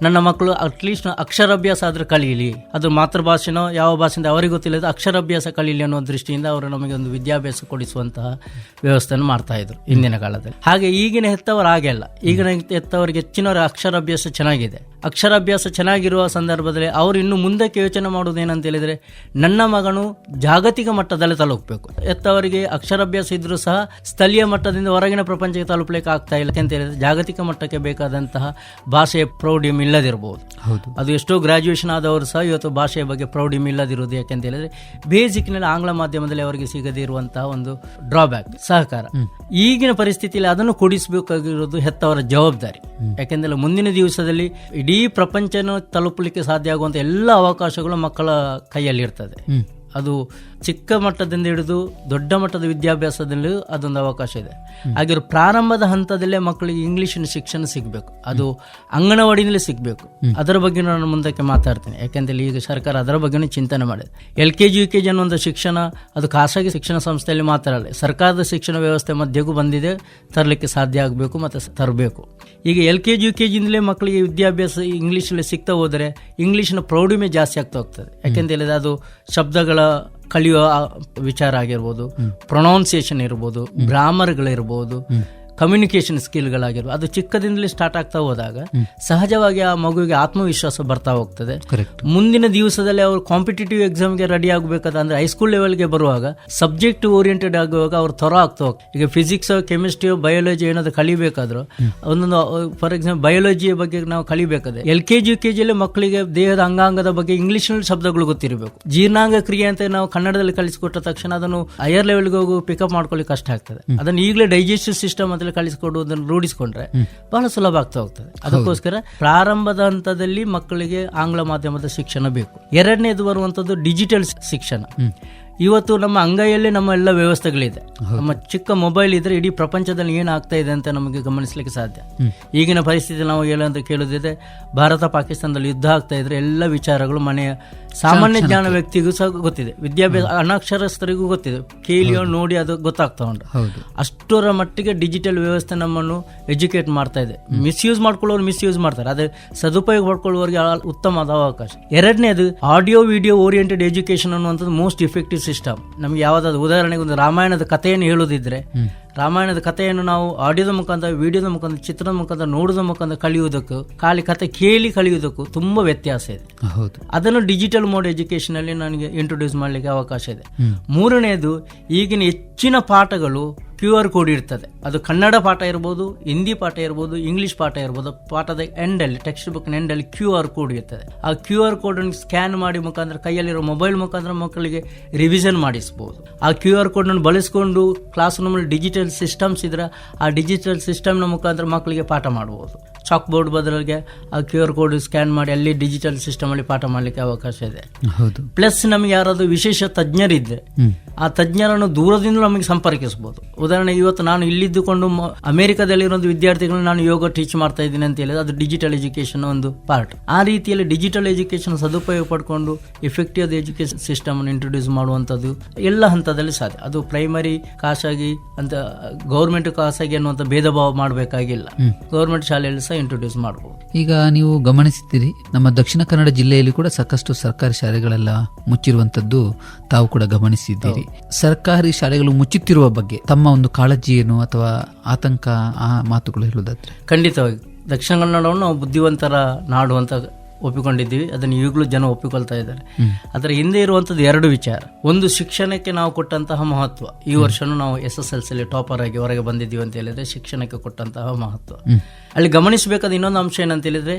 ನನ್ನ ಮಕ್ಕಳು ಅಟ್ಲೀಸ್ಟ್ ಅಕ್ಷರಾಭ್ಯಾಸ ಆದ್ರೆ ಕಲೀಲಿ, ಅದು ಮಾತೃಭಾಷೆನೋ ಯಾವ ಭಾಷೆಯಿಂದ ಅವರಿಗೆ ಗೊತ್ತಿಲ್ಲದ ಅಕ್ಷರಾಭ್ಯಾಸ ಕಲೀಲಿ ಅನ್ನೋ ದೃಷ್ಟಿಯಿಂದ ಅವರು ನಮಗೆ ಒಂದು ವಿದ್ಯಾಭ್ಯಾಸ ಕೊಡಿಸುವಂತಹ ವ್ಯವಸ್ಥೆಯನ್ನು ಮಾಡ್ತಾ ಇದ್ರು ಇಂದಿನ ಕಾಲದಲ್ಲಿ. ಹಾಗೆ ಈಗಿನ ಹೆತ್ತವರು ಹಾಗೆ ಅಲ್ಲ. ಈಗಿನ ಹೆತ್ತವರಿಗೆ ಹೆಚ್ಚಿನವರ ಅಕ್ಷರಾಭ್ಯಾಸ ಚೆನ್ನಾಗಿದೆ. ಅಕ್ಷರಾಭ್ಯಾಸ ಚೆನ್ನಾಗಿರುವ ಸಂದರ್ಭದಲ್ಲಿ ಅವರು ಇನ್ನು ಮುಂದಕ್ಕೆ ಯೋಚನೆ ಮಾಡುವುದು ಏನಂತ ಹೇಳಿದ್ರೆ, ನನ್ನ ಮಗನು ಜಾಗತಿಕ ಮಟ್ಟದಲ್ಲಿ ತಲುಪಬೇಕು. ಹೆತ್ತವರಿಗೆ ಅಕ್ಷರಾಭ್ಯಾಸ ಇದ್ರೂ ಸಹ ಸ್ಥಳೀಯ ಮಟ್ಟದಿಂದ ಹೊರಗಿನ ಪ್ರಪಂಚಕ್ಕೆ ತಲುಪಲಿಕ್ಕೆ ಆಗ್ತಾ ಇಲ್ಲ ಅಂತ ಹೇಳಿದ್ರೆ, ಜಾಗತಿಕ ಮಟ್ಟಕ್ಕೆ ಬೇಕಾದಂತಹ ಭಾಷೆಯ ಪ್ರೌಢಿಮ್ ಇಲ್ಲದಿರಬಹುದು. ಅದು ಎಷ್ಟೋ ಗ್ರಾಜ್ಯುಯೇಷನ್ ಆದವರು ಸಹ ಇವತ್ತು ಭಾಷೆಯ ಬಗ್ಗೆ ಪ್ರೌಢಿಮ್ ಇಲ್ಲದಿರುವುದು. ಯಾಕೆಂತ ಹೇಳಿದ್ರೆ ಬೇಸಿಕ್ನಲ್ಲಿ ಆಂಗ್ಲ ಮಾಧ್ಯಮದಲ್ಲಿ ಅವರಿಗೆ ಸಿಗದೇ ಇರುವಂತಹ ಒಂದು ಡ್ರಾಬ್ಯಾಕ್ ಸಹಕಾರ. ಈಗಿನ ಪರಿಸ್ಥಿತಿಯಲ್ಲಿ ಅದನ್ನು ಕೊಡಿಸಬೇಕಾಗಿರೋದು ಹೆತ್ತವರ ಜವಾಬ್ದಾರಿ. ಯಾಕೆಂದ್ರೆ ಮುಂದಿನ ದಿವಸದಲ್ಲಿ ಇಡೀ ಪ್ರಪಂಚನ ತಲುಪಲಿಕ್ಕೆ ಸಾಧ್ಯ ಆಗುವಂತ ಎಲ್ಲ ಅವಕಾಶಗಳು ಮಕ್ಕಳ ಕೈಯಲ್ಲಿ ಇರ್ತದೆ. ಅದು ಚಿಕ್ಕ ಮಟ್ಟದಿಂದ ಹಿಡಿದು ದೊಡ್ಡ ಮಟ್ಟದ ವಿದ್ಯಾಭ್ಯಾಸದಲ್ಲೂ ಅದೊಂದು ಅವಕಾಶ ಇದೆ. ಹಾಗೆ ಪ್ರಾರಂಭದ ಹಂತದಲ್ಲೇ ಮಕ್ಕಳಿಗೆ ಇಂಗ್ಲಿಷಿನ ಶಿಕ್ಷಣ ಸಿಗಬೇಕು, ಅದು ಅಂಗನವಾಡಿನಲ್ಲಿ ಸಿಗಬೇಕು. ಅದರ ಬಗ್ಗೆ ನಾನು ಮುಂದಕ್ಕೆ ಮಾತಾಡ್ತೇನೆ. ಯಾಕೆಂದ್ರೆ ಈಗ ಸರ್ಕಾರ ಅದರ ಬಗ್ಗೆ ಚಿಂತನೆ ಮಾಡಿದೆ. LKG UKG ಅನ್ನೋ ಶಿಕ್ಷಣ ಅದು ಖಾಸಗಿ ಶಿಕ್ಷಣ ಸಂಸ್ಥೆಯಲ್ಲಿ ಮಾತ್ರ ಅಲ್ಲ, ಸರ್ಕಾರದ ಶಿಕ್ಷಣ ವ್ಯವಸ್ಥೆ ಮಧ್ಯಗೂ ಬಂದಿದೆ, ತರಲಿಕ್ಕೆ ಸಾಧ್ಯ ಆಗಬೇಕು ಮತ್ತು ತರಬೇಕು. ಈಗ LKG UKG ಮಕ್ಕಳಿಗೆ ವಿದ್ಯಾಭ್ಯಾಸ ಇಂಗ್ಲೀಷಲ್ಲಿ ಸಿಗ್ತಾ ಹೋದರೆ ಇಂಗ್ಲೀಷಿನ ಪ್ರೌಢಿಮೆ ಜಾಸ್ತಿ ಆಗ್ತಾ ಹೋಗ್ತದೆ. ಯಾಕೆಂತ ಹೇಳಿದ್ರೆ ಅದು ಶಬ್ದಗಳ ಕಲಿಯುವ ವಿಚಾರ ಆಗಿರ್ಬೋದು, ಪ್ರೊನೌನ್ಸಿಯೇಷನ್ ಇರ್ಬೋದು, ಗ್ರಾಮರ್ಗಳಿರ್ಬೋದು, ಕಮ್ಯುನಿಕೇಶನ್ ಸ್ಕಿಲ್ಗಳಾಗಿರ್ಬೋದು, ಅದು ಚಿಕ್ಕದಿಂದಲೇ ಸ್ಟಾರ್ಟ್ ಆಗ್ತಾ ಹೋದಾಗ ಸಹಜವಾಗಿ ಆ ಮಗುವಿಗೆ ಆತ್ಮವಿಶ್ವಾಸ ಬರ್ತಾ ಹೋಗ್ತದೆ. ಮುಂದಿನ ದಿವಸದಲ್ಲಿ ಅವರು ಕಾಂಪಿಟೇಟಿವ್ ಎಕ್ಸಾಮ್ಗೆ ರೆಡಿ ಆಗಬೇಕಾದ ಅಂದ್ರೆ ಹೈಸ್ಕೂಲ್ ಲೆವೆಲ್ಗೆ ಬರುವಾಗ ಸಬ್ಜೆಕ್ಟ್ ಓರಿಯೆಂಟೆಡ್ ಆಗುವಾಗ ಅವ್ರು ತ್ವರ ಆಗ್ತಾ ಹೋಗ್ತಾರೆ. ಈಗ ಫಿಸಿಕ್ಸ್, ಕೆಮಿಸ್ಟ್ರಿ, ಬಯಾಲಜಿ ಏನಾದ್ರು ಕಲಿಬೇಕಾದ್ರೂ ಒಂದೊಂದು, ಫಾರ್ ಎಕ್ಸಾಂಪಲ್ ಬಯಾಲಜಿಯ ಬಗ್ಗೆ ನಾವು ಕಲಿಬೇಕಾದ್ರೆ LKG UKG ಮಕ್ಕಳಿಗೆ ದೇಹದ ಅಂಗಾಂಗದ ಬಗ್ಗೆ ಇಂಗ್ಲಿಷ್ನಲ್ಲಿ ಶಬ್ದಗಳು ಗೊತ್ತಿರಬೇಕು. ಜೀರ್ಣಾಂಗ ಕ್ರಿಯೆ ಅಂತ ನಾವು ಕನ್ನಡದಲ್ಲಿ ಕಲಿಸಿಕೊಟ್ಟ ತಕ್ಷಣ ಅದನ್ನು ಹೈಯರ್ ಲೆವೆಲ್ಗೆ ಹೋಗಿ ಪಿಕಪ್ ಮಾಡ್ಕೊಳ್ಳಿಕ್ಕೆ ಕಷ್ಟ ಆಗ್ತದೆ. ಅದನ್ನು ಈಗಲೇ ಡೈಜೆಸ್ಟಿವ್ ಸಿಸ್ಟಮ್ ಅಂತ ಕಲಿಸಿಕೊಡುವುದನ್ನು ರೂಢಿಸಿಕೊಂಡ್ರೆ ಬಹಳ ಸುಲಭ ಆಗ್ತಾ ಹೋಗ್ತದೆ. ಅದಕ್ಕೋಸ್ಕರ ಪ್ರಾರಂಭದ ಹಂತದಲ್ಲಿ ಮಕ್ಕಳಿಗೆ ಆಂಗ್ಲ ಮಾಧ್ಯಮದ ಶಿಕ್ಷಣ ಬೇಕು. ಎರಡನೇದು ಬರುವಂತದ್ದು ಡಿಜಿಟಲ್ ಶಿಕ್ಷಣ. ಇವತ್ತು ನಮ್ಮ ಅಂಗೈಯಲ್ಲೇ ನಮ್ಮ ಎಲ್ಲ ವ್ಯವಸ್ಥೆಗಳಿದೆ. ನಮ್ಮ ಚಿಕ್ಕ ಮೊಬೈಲ್ ಇದ್ರೆ ಇಡೀ ಪ್ರಪಂಚದಲ್ಲಿ ಏನಾಗ್ತಾ ಇದೆ ಅಂತ ನಮಗೆ ಗಮನಿಸಲಿಕ್ಕೆ ಸಾಧ್ಯ. ಈಗಿನ ಪರಿಸ್ಥಿತಿ ನಾವು ಏನಂತ ಕೇಳೋದಿದೆ, ಭಾರತ ಪಾಕಿಸ್ತಾನದಲ್ಲಿ ಯುದ್ಧ ಆಗ್ತಾ ಇದ್ರೆ ಎಲ್ಲ ವಿಚಾರಗಳು ಮನೆಯ ಸಾಮಾನ್ಯ ಜ್ಞಾನ ವ್ಯಕ್ತಿಗೂ ಸಹ ಗೊತ್ತಿದೆ, ವಿದ್ಯಾಭ್ಯಾಸ ಅನಕ್ಷರಸ್ಥರಿಗೂ ಗೊತ್ತಿದೆ, ಕೇಳಿಯೋ ನೋಡಿ ಅದು ಗೊತ್ತಾಗ್ತಾ ಉಂಟು. ಅಷ್ಟರ ಮಟ್ಟಿಗೆ ಡಿಜಿಟಲ್ ವ್ಯವಸ್ಥೆ ನಮ್ಮನ್ನು ಎಜುಕೇಟ್ ಮಾಡ್ತಾ ಇದೆ. ಮಿಸ್ಯೂಸ್ ಮಾಡ್ಕೊಳ್ಳೋರು ಮಿಸ್ಯೂಸ್ ಮಾಡ್ತಾರೆ, ಅದೇ ಸದುಪಯೋಗ ಪಡ್ಕೊಳ್ಳುವವರಿಗೆ ಉತ್ತಮವಾದ ಅವಕಾಶ. ಎರಡನೇದು ಆಡಿಯೋ ವಿಡಿಯೋ ಓರಿಯೆಂಟೆಡ್ ಎಜುಕೇಶನ್ ಅನ್ನುವಂಥದ್ದು ಮೋಸ್ಟ್ ಇಫೆಕ್ಟಿವ್ ಸಿಸ್ಟಮ್. ನಮ್ಗೆ ಯಾವ್ದಾದ್ರು ಉದಾಹರಣೆಗೆ ಒಂದು ರಾಮಾಯಣದ ಕಥೆಯನ್ನು ಹೇಳುವುದಿದ್ರೆ, ರಾಮಾಯಣದ ಕಥೆಯನ್ನು ನಾವು ಆಡಿಯೋದ ಮುಖಾಂತರ, ವಿಡಿಯೋದ ಮುಖಾಂತರ, ಚಿತ್ರದ ಮುಖಾಂತರ, ನೋಡೋದ ಮುಖಾಂತರ ಕಲಿಯುವುದಕ್ಕೂ ಖಾಲಿ ಕಥೆ ಕೇಳಿ ಕಲಿಯುವುದಕ್ಕೂ ತುಂಬಾ ವ್ಯತ್ಯಾಸ ಇದೆ. ಅದನ್ನು ಡಿಜಿಟಲ್ ಮೋಡ್ ಎಜುಕೇಶನ್ ಅಲ್ಲಿ ನನಗೆ ಇಂಟ್ರೊಡ್ಯೂಸ್ ಮಾಡಲಿಕ್ಕೆ ಅವಕಾಶ ಇದೆ. ಮೂರನೇದು, ಈಗಿನ ಹೆಚ್ಚಿನ ಪಾಠಗಳು QR ಕೋಡ್ ಇರ್ತದೆ. ಅದು ಕನ್ನಡ ಪಾಠ ಇರ್ಬೋದು, ಹಿಂದಿ ಪಾಠ ಇರ್ಬೋದು, ಇಂಗ್ಲಿಷ್ ಪಾಠ ಇರ್ಬೋದು. ಪಾಠದ ಎಂಡಲ್ಲಿ, ಟೆಕ್ಸ್ಟ್ ಬುಕ್ ಎಂಡಲ್ಲಿ QR ಕೋಡ್ ಇರ್ತದೆ. ಆ QR ಕೋಡ್ ಅನ್ನು ಸ್ಕ್ಯಾನ್ ಮಾಡಿ ಮುಖಾಂತರ ಕೈಯಲ್ಲಿರೋ ಮೊಬೈಲ್ ಮುಖಾಂತರ ಮಕ್ಕಳಿಗೆ ರಿವಿಷನ್ ಮಾಡಿಸಬಹುದು. ಆ QR ಕೋಡ್ ಅನ್ನು ಬಳಸಿಕೊಂಡು ಕ್ಲಾಸ್ ರೂಮಲ್ಲಿ ಡಿಜಿಟಲ್ ಡಿಜಿಟಲ್ ಸಿಸ್ಟಮ್ಸ್ ಇದ್ರೆ ಆ ಡಿಜಿಟಲ್ ಸಿಸ್ಟಮ್ನ ಮುಖಾಂತರ ಮಕ್ಕಳಿಗೆ ಪಾಠ ಮಾಡ್ಬೋದು. ಚಾಕ್ ಬೋರ್ಡ್ ಬದಲಿಗೆ ಆ QR ಕೋಡ್ ಸ್ಕ್ಯಾನ್ ಮಾಡಿ ಅಲ್ಲಿ ಡಿಜಿಟಲ್ ಸಿಸ್ಟಮ್ ಅಲ್ಲಿ ಪಾಠ ಮಾಡಲಿಕ್ಕೆ ಅವಕಾಶ ಇದೆ. ಹೌದು. ಪ್ಲಸ್ ನಮಗೆ ಯಾರಾದ್ರೂ ವಿಶೇಷ ತಜ್ಞರಿದ್ರೆ ಆ ತಜ್ಞರನ್ನು ದೂರದಿಂದ ನಮಗೆ ಸಂಪರ್ಕಿಸಬಹುದು. ಉದಾಹರಣೆಗೆ ಇವತ್ತು ನಾನು ಇಲ್ಲಿದ್ದುಕೊಂಡು ಅಮೆರಿಕದಲ್ಲಿರೋ ವಿದ್ಯಾರ್ಥಿಗಳನ್ನ ನಾನು ಯೋಗ ಟೀಚ್ ಮಾಡ್ತಾ ಇದ್ದೀನಿ ಅಂತ ಹೇಳಿದ್ರೆ ಅದು ಡಿಜಿಟಲ್ ಎಜುಕೇಶನ್ ಒಂದು ಪಾರ್ಟ್. ಆ ರೀತಿಯಲ್ಲಿ ಡಿಜಿಟಲ್ ಎಜುಕೇಶನ್ ಸದುಪಯೋಗ ಪಡ್ಕೊಂಡು ಎಫೆಕ್ಟಿವ್ ಎಜುಕೇಶನ್ ಸಿಸ್ಟಮ್ ಅನ್ನು ಇಂಟ್ರೊಡ್ಯೂಸ್ ಮಾಡುವಂಥದ್ದು ಎಲ್ಲ ಹಂತದಲ್ಲಿ ಸಾಧ್ಯ. ಅದು ಪ್ರೈಮರಿ ಖಾಸಗಿ ಅಂತ ಗೌರ್ಮೆಂಟ್ ಖಾಸಗಿ ಅನ್ನುವಂಥ ಭೇದ ಭಾವ ಮಾಡಬೇಕಾಗಿಲ್ಲ. ಗೌರ್ಮೆಂಟ್ ಶಾಲೆಯಲ್ಲಿ ಸಹ ಇಂಟ್ರೊಡ್ಯೂಸ್ ಮಾಡಬಹುದು. ಈಗ ನೀವು ಗಮನಿಸಿದ್ದೀರಿ, ನಮ್ಮ ದಕ್ಷಿಣ ಕನ್ನಡ ಜಿಲ್ಲೆಯಲ್ಲಿ ಕೂಡ ಸಾಕಷ್ಟು ಸರ್ಕಾರಿ ಶಾಲೆಗಳೆಲ್ಲ ಮುಚ್ಚಿರುವಂತದ್ದು ತಾವು ಕೂಡ ಗಮನಿಸಿದ್ದೀರಿ. ಸರ್ಕಾರಿ ಶಾಲೆಗಳು ಮುಚ್ಚುತ್ತಿರುವ ಬಗ್ಗೆ ತಮ್ಮ ಒಂದು ಕಾಳಜಿ ಏನು ಅಥವಾ ಆತಂಕ, ಆ ಮಾತುಗಳು ಹೇಳುವುದಾದ್ರೆ? ಖಂಡಿತವಾಗಿ ದಕ್ಷಿಣ ಕನ್ನಡವನ್ನು ನಾವು ಬುದ್ಧಿವಂತರ ನಾಡು ಅಂತ ಒಪ್ಪಿಕೊಂಡಿದ್ದೀವಿ. ಅದನ್ನು ಈಗಲೂ ಜನ ಒಪ್ಪಿಕೊಳ್ತಾ ಇದ್ದಾರೆ. ಅದರ ಹಿಂದೆ ಇರುವಂಥದ್ದು ಎರಡು ವಿಚಾರ. ಒಂದು, ಶಿಕ್ಷಣಕ್ಕೆ ನಾವು ಕೊಟ್ಟಂತಹ ಮಹತ್ವ. ಈ ವರ್ಷನೂ ನಾವು SSLC ಟಾಪರ್ ಆಗಿ ಹೊರಗೆ ಬಂದಿದ್ದೀವಿ ಅಂತ ಹೇಳಿದ್ರೆ ಶಿಕ್ಷಣಕ್ಕೆ ಕೊಟ್ಟಂತಹ ಮಹತ್ವ. ಅಲ್ಲಿ ಗಮನಿಸಬೇಕಾದ ಇನ್ನೊಂದು ಅಂಶ ಏನಂತ ಹೇಳಿದ್ರೆ,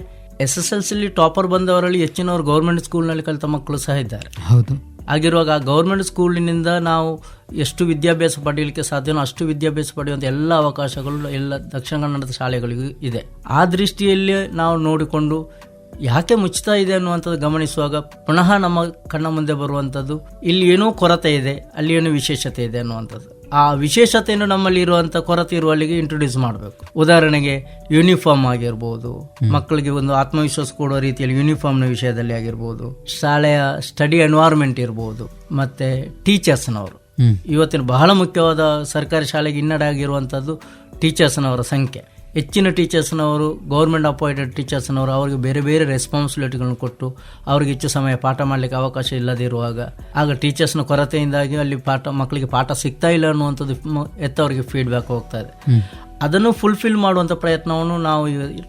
SSLC ಟಾಪರ್ ಬಂದವರಲ್ಲಿ ಹೆಚ್ಚಿನವರು ಗೌರ್ಮೆಂಟ್ ಸ್ಕೂಲ್ನಲ್ಲಿ ಕಲಿತ ಮಕ್ಕಳು ಸಹ ಇದ್ದಾರೆ. ಹೌದು. ಆಗಿರುವಾಗ ಗೌರ್ಮೆಂಟ್ ಸ್ಕೂಲಿನಿಂದ ನಾವು ಎಷ್ಟು ವಿದ್ಯಾಭ್ಯಾಸ ಪಡೆಯಲಿಕ್ಕೆ ಸಾಧ್ಯನೋ ಅಷ್ಟು ವಿದ್ಯಾಭ್ಯಾಸ ಪಡೆಯುವಂಥ ಎಲ್ಲ ಅವಕಾಶಗಳು ಎಲ್ಲ ದಕ್ಷಿಣ ಕನ್ನಡದ ಶಾಲೆಗಳಿಗೂ ಇದೆ. ಆ ದೃಷ್ಟಿಯಲ್ಲಿ ನಾವು ನೋಡಿಕೊಂಡು ಯಾಕೆ ಮುಚ್ತಾ ಇದೆ ಅನ್ನುವಂಥದ್ದು ಗಮನಿಸುವಾಗ ಪುನಃ ನಮ್ಮ ಕಣ್ಣ ಮುಂದೆ ಬರುವಂಥದ್ದು, ಇಲ್ಲಿ ಏನೋ ಕೊರತೆ ಇದೆ, ಅಲ್ಲಿ ಏನೋ ವಿಶೇಷತೆ ಇದೆ ಅನ್ನುವಂಥದ್ದು. ಆ ವಿಶೇಷತೆಯನ್ನು ನಮ್ಮಲ್ಲಿ ಇರುವಂಥ ಕೊರತೆ ಇರುವಲ್ಲಿಗೆ ಇಂಟ್ರೊಡ್ಯೂಸ್ ಮಾಡಬೇಕು. ಉದಾಹರಣೆಗೆ ಯೂನಿಫಾರ್ಮ್ ಆಗಿರ್ಬೋದು, ಮಕ್ಕಳಿಗೆ ಒಂದು ಆತ್ಮವಿಶ್ವಾಸ ಕೊಡುವ ರೀತಿಯಲ್ಲಿ ಯೂನಿಫಾರ್ಮ್ನ ವಿಷಯದಲ್ಲಿ ಆಗಿರ್ಬೋದು, ಶಾಲೆಯ ಸ್ಟಡಿ ಎನ್ವೈರ್ಮೆಂಟ್ ಇರ್ಬೋದು, ಮತ್ತೆ ಟೀಚರ್ಸ್ನವರು. ಇವತ್ತಿನ ಬಹಳ ಮುಖ್ಯವಾದ ಸರ್ಕಾರಿ ಶಾಲೆಗೆ ಹಿನ್ನಡೆ ಆಗಿರುವಂಥದ್ದು ಟೀಚರ್ಸ್ನವರ ಸಂಖ್ಯೆ. ಹೆಚ್ಚಿನ ಟೀಚರ್ಸ್ನವರು ಗೌರ್ಮೆಂಟ್ ಅಪಾಯಿಂಟೆಡ್ ಟೀಚರ್ಸ್ನವರು ಅವರಿಗೆ ಬೇರೆ ಬೇರೆ ರೆಸ್ಪಾನ್ಸಿಬಿಲಿಟಿಗಳನ್ನು ಕೊಟ್ಟು ಅವ್ರಿಗೆ ಹೆಚ್ಚು ಸಮಯ ಪಾಠ ಮಾಡಲಿಕ್ಕೆ ಅವಕಾಶ ಇಲ್ಲದಿರುವಾಗ ಆಗ ಟೀಚರ್ಸ್ನ ಕೊರತೆಯಿಂದಾಗಿ ಅಲ್ಲಿ ಮಕ್ಕಳಿಗೆ ಪಾಠ ಸಿಗ್ತಾ ಇಲ್ಲ ಅನ್ನುವಂಥದ್ದು ಎತ್ತವರಿಗೆ ಫೀಡ್ಬ್ಯಾಕ್ ಹೋಗ್ತಾ ಇದೆ. ಅದನ್ನು ಫುಲ್ಫಿಲ್ ಮಾಡುವಂಥ ಪ್ರಯತ್ನವನ್ನು ನಾವು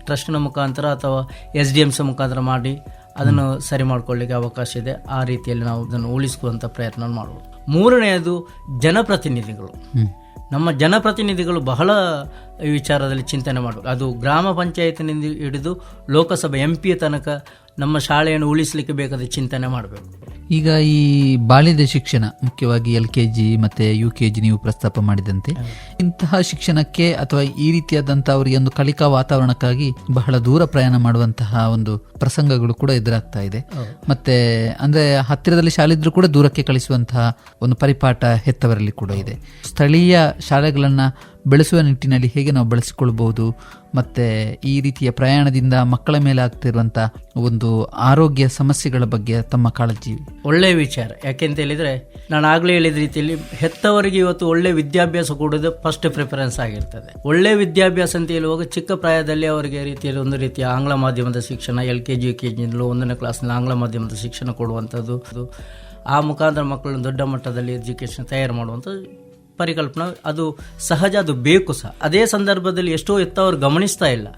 ಟ್ರಸ್ಟಿನ ಮುಖಾಂತರ ಅಥವಾ SDMs ಮುಖಾಂತರ ಮಾಡಿ ಅದನ್ನು ಸರಿ ಮಾಡ್ಕೊಳ್ಳಿಕ್ಕೆ ಅವಕಾಶ ಇದೆ. ಆ ರೀತಿಯಲ್ಲಿ ನಾವು ಅದನ್ನು ಉಳಿಸುವಂಥ ಪ್ರಯತ್ನ ಮಾಡ್ಬೋದು. ಮೂರನೆಯದು, ಜನಪ್ರತಿನಿಧಿಗಳು. ನಮ್ಮ ಜನಪ್ರತಿನಿಧಿಗಳು ಬಹಳ ಈ ವಿಚಾರದಲ್ಲಿ ಚಿಂತನೆ ಮಾಡಬೇಕು. ಅದು ಗ್ರಾಮ ಪಂಚಾಯತಿನಿಂದ ಹಿಡಿದು ಲೋಕಸಭೆ MP ತನಕ ನಮ್ಮ ಶಾಲೆಯನ್ನು ಉಳಿಸಲಿಕ್ಕೆ ಬೇಕಾದ ಚಿಂತನೆ ಮಾಡಬೇಕು. ಈಗ ಈ ಬಾಲ್ಯದ ಶಿಕ್ಷಣ, ಮುಖ್ಯವಾಗಿ LKG ಮತ್ತೆ UKG ನೀವು ಪ್ರಸ್ತಾಪ ಮಾಡಿದಂತೆ, ಇಂತಹ ಶಿಕ್ಷಣಕ್ಕೆ ಅಥವಾ ಈ ರೀತಿಯಾದಂತಹ ಅವರಿಗೆ ಒಂದು ಕಲಿಕಾ ವಾತಾವರಣಕ್ಕಾಗಿ ಬಹಳ ದೂರ ಪ್ರಯಾಣ ಮಾಡುವಂತಹ ಒಂದು ಪ್ರಸಂಗಗಳು ಕೂಡ ಎದುರಾಗ್ತಾ ಇದೆ. ಮತ್ತೆ ಅಂದ್ರೆ ಹತ್ತಿರದಲ್ಲಿ ಶಾಲೆ ಇದ್ರೂ ಕೂಡ ದೂರಕ್ಕೆ ಕಳಿಸುವಂತಹ ಒಂದು ಪರಿಪಾಠ ಹೆತ್ತವರಲ್ಲಿ ಕೂಡ ಇದೆ. ಸ್ಥಳೀಯ ಶಾಲೆಗಳನ್ನ ಬೆಳೆಸುವ ನಿಟ್ಟಿನಲ್ಲಿ ಹೇಗೆ ನಾವು ಬಳಸಿಕೊಳ್ಬಹುದು, ಮತ್ತೆ ಈ ರೀತಿಯ ಪ್ರಯಾಣದಿಂದ ಮಕ್ಕಳ ಮೇಲೆ ಆಗ್ತಿರುವಂತಹ ಒಂದು ಆರೋಗ್ಯ ಸಮಸ್ಯೆಗಳ ಬಗ್ಗೆ ತಮ್ಮ ಕಾಳಜಿ? ಒಳ್ಳೆಯ ವಿಚಾರ. ಯಾಕೆಂತ ಹೇಳಿದ್ರೆ, ನಾನು ಆಗ್ಲೇ ಹೇಳಿದ ರೀತಿಯಲ್ಲಿ ಹೆತ್ತವರಿಗೆ ಇವತ್ತು ಒಳ್ಳೆ ವಿದ್ಯಾಭ್ಯಾಸ ಕೊಡೋದು ಫಸ್ಟ್ ಪ್ರಿಫರೆನ್ಸ್ ಆಗಿರ್ತದೆ. ಒಳ್ಳೆ ವಿದ್ಯಾಭ್ಯಾಸ ಅಂತ ಹೇಳುವಾಗ ಚಿಕ್ಕ ಪ್ರಾಯದಲ್ಲಿ ಅವರಿಗೆ ರೀತಿಯಲ್ಲಿ ಒಂದು ರೀತಿಯ ಆಂಗ್ಲ ಮಾಧ್ಯಮದ ಶಿಕ್ಷಣ, LKG UKG 1ನೇ ಕ್ಲಾಸ್ನಲ್ಲಿ ಆಂಗ್ಲ ಮಾಧ್ಯಮದ ಶಿಕ್ಷಣ ಕೊಡುವಂಥದ್ದು, ಆ ಮುಖಾಂತರ ಮಕ್ಕಳನ್ನು ದೊಡ್ಡ ಮಟ್ಟದಲ್ಲಿ ಎಜುಕೇಶನ್ ತಯಾರು ಮಾಡುವಂಥದ್ದು ಪರಿಕಲ್ಪನೆ ಅದು ಸಹಜ, ಅದು ಬೇಕು ಸಹ. ಅದೇ ಸಂದರ್ಭದಲ್ಲಿ ಎಷ್ಟೋ ಎತ್ತವರು ಗಮನಿಸ್ತಾ ಇಲ್ಲ.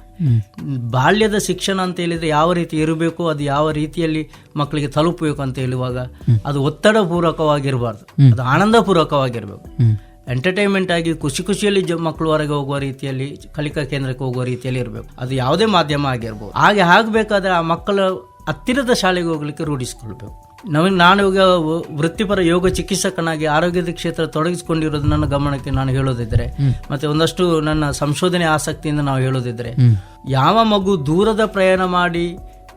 ಬಾಲ್ಯದ ಶಿಕ್ಷಣ ಅಂತ ಹೇಳಿದ್ರೆ ಯಾವ ರೀತಿ ಇರಬೇಕು, ಅದು ಯಾವ ರೀತಿಯಲ್ಲಿ ಮಕ್ಕಳಿಗೆ ತಲುಪಬೇಕು ಅಂತ ಹೇಳುವಾಗ ಅದು ಒತ್ತಡ ಪೂರ್ವಕವಾಗಿರಬಾರ್ದು, ಅದು ಆನಂದ ಪೂರ್ವಕವಾಗಿರ್ಬೇಕು. ಎಂಟರ್ಟೈನ್ಮೆಂಟ್ ಆಗಿ ಖುಷಿಯಲ್ಲಿ ಮಕ್ಕಳು ಹೊರಗೆ ಹೋಗುವ ರೀತಿಯಲ್ಲಿ, ಕಲಿಕಾ ಕೇಂದ್ರಕ್ಕೆ ಹೋಗುವ ರೀತಿಯಲ್ಲಿ ಇರಬೇಕು. ಅದು ಯಾವುದೇ ಮಾಧ್ಯಮ ಆಗಿರ್ಬೋದು. ಹಾಗೆ ಆಗಬೇಕಾದ್ರೆ ಆ ಮಕ್ಕಳ ಹತ್ತಿರದ ಶಾಲೆಗೆ ಹೋಗ್ಲಿಕ್ಕೆ ರೂಢಿಸಿಕೊಳ್ಬೇಕು. ನಾನು ಈಗ ವೃತ್ತಿಪರ ಯೋಗ ಚಿಕಿತ್ಸಕನಾಗಿ ಆರೋಗ್ಯದ ಕ್ಷೇತ್ರ ತೊಡಗಿಸಿಕೊಂಡಿರೋದು ನನ್ನ ಗಮನಕ್ಕೆ ನಾನು ಹೇಳೋದಿದ್ರೆ, ಮತ್ತೆ ಒಂದಷ್ಟು ನನ್ನ ಸಂಶೋಧನೆ ಆಸಕ್ತಿಯಿಂದ ನಾವು ಹೇಳೋದಿದ್ರೆ, ಯಾವ ಮಗು ದೂರದ ಪ್ರಯಾಣ ಮಾಡಿ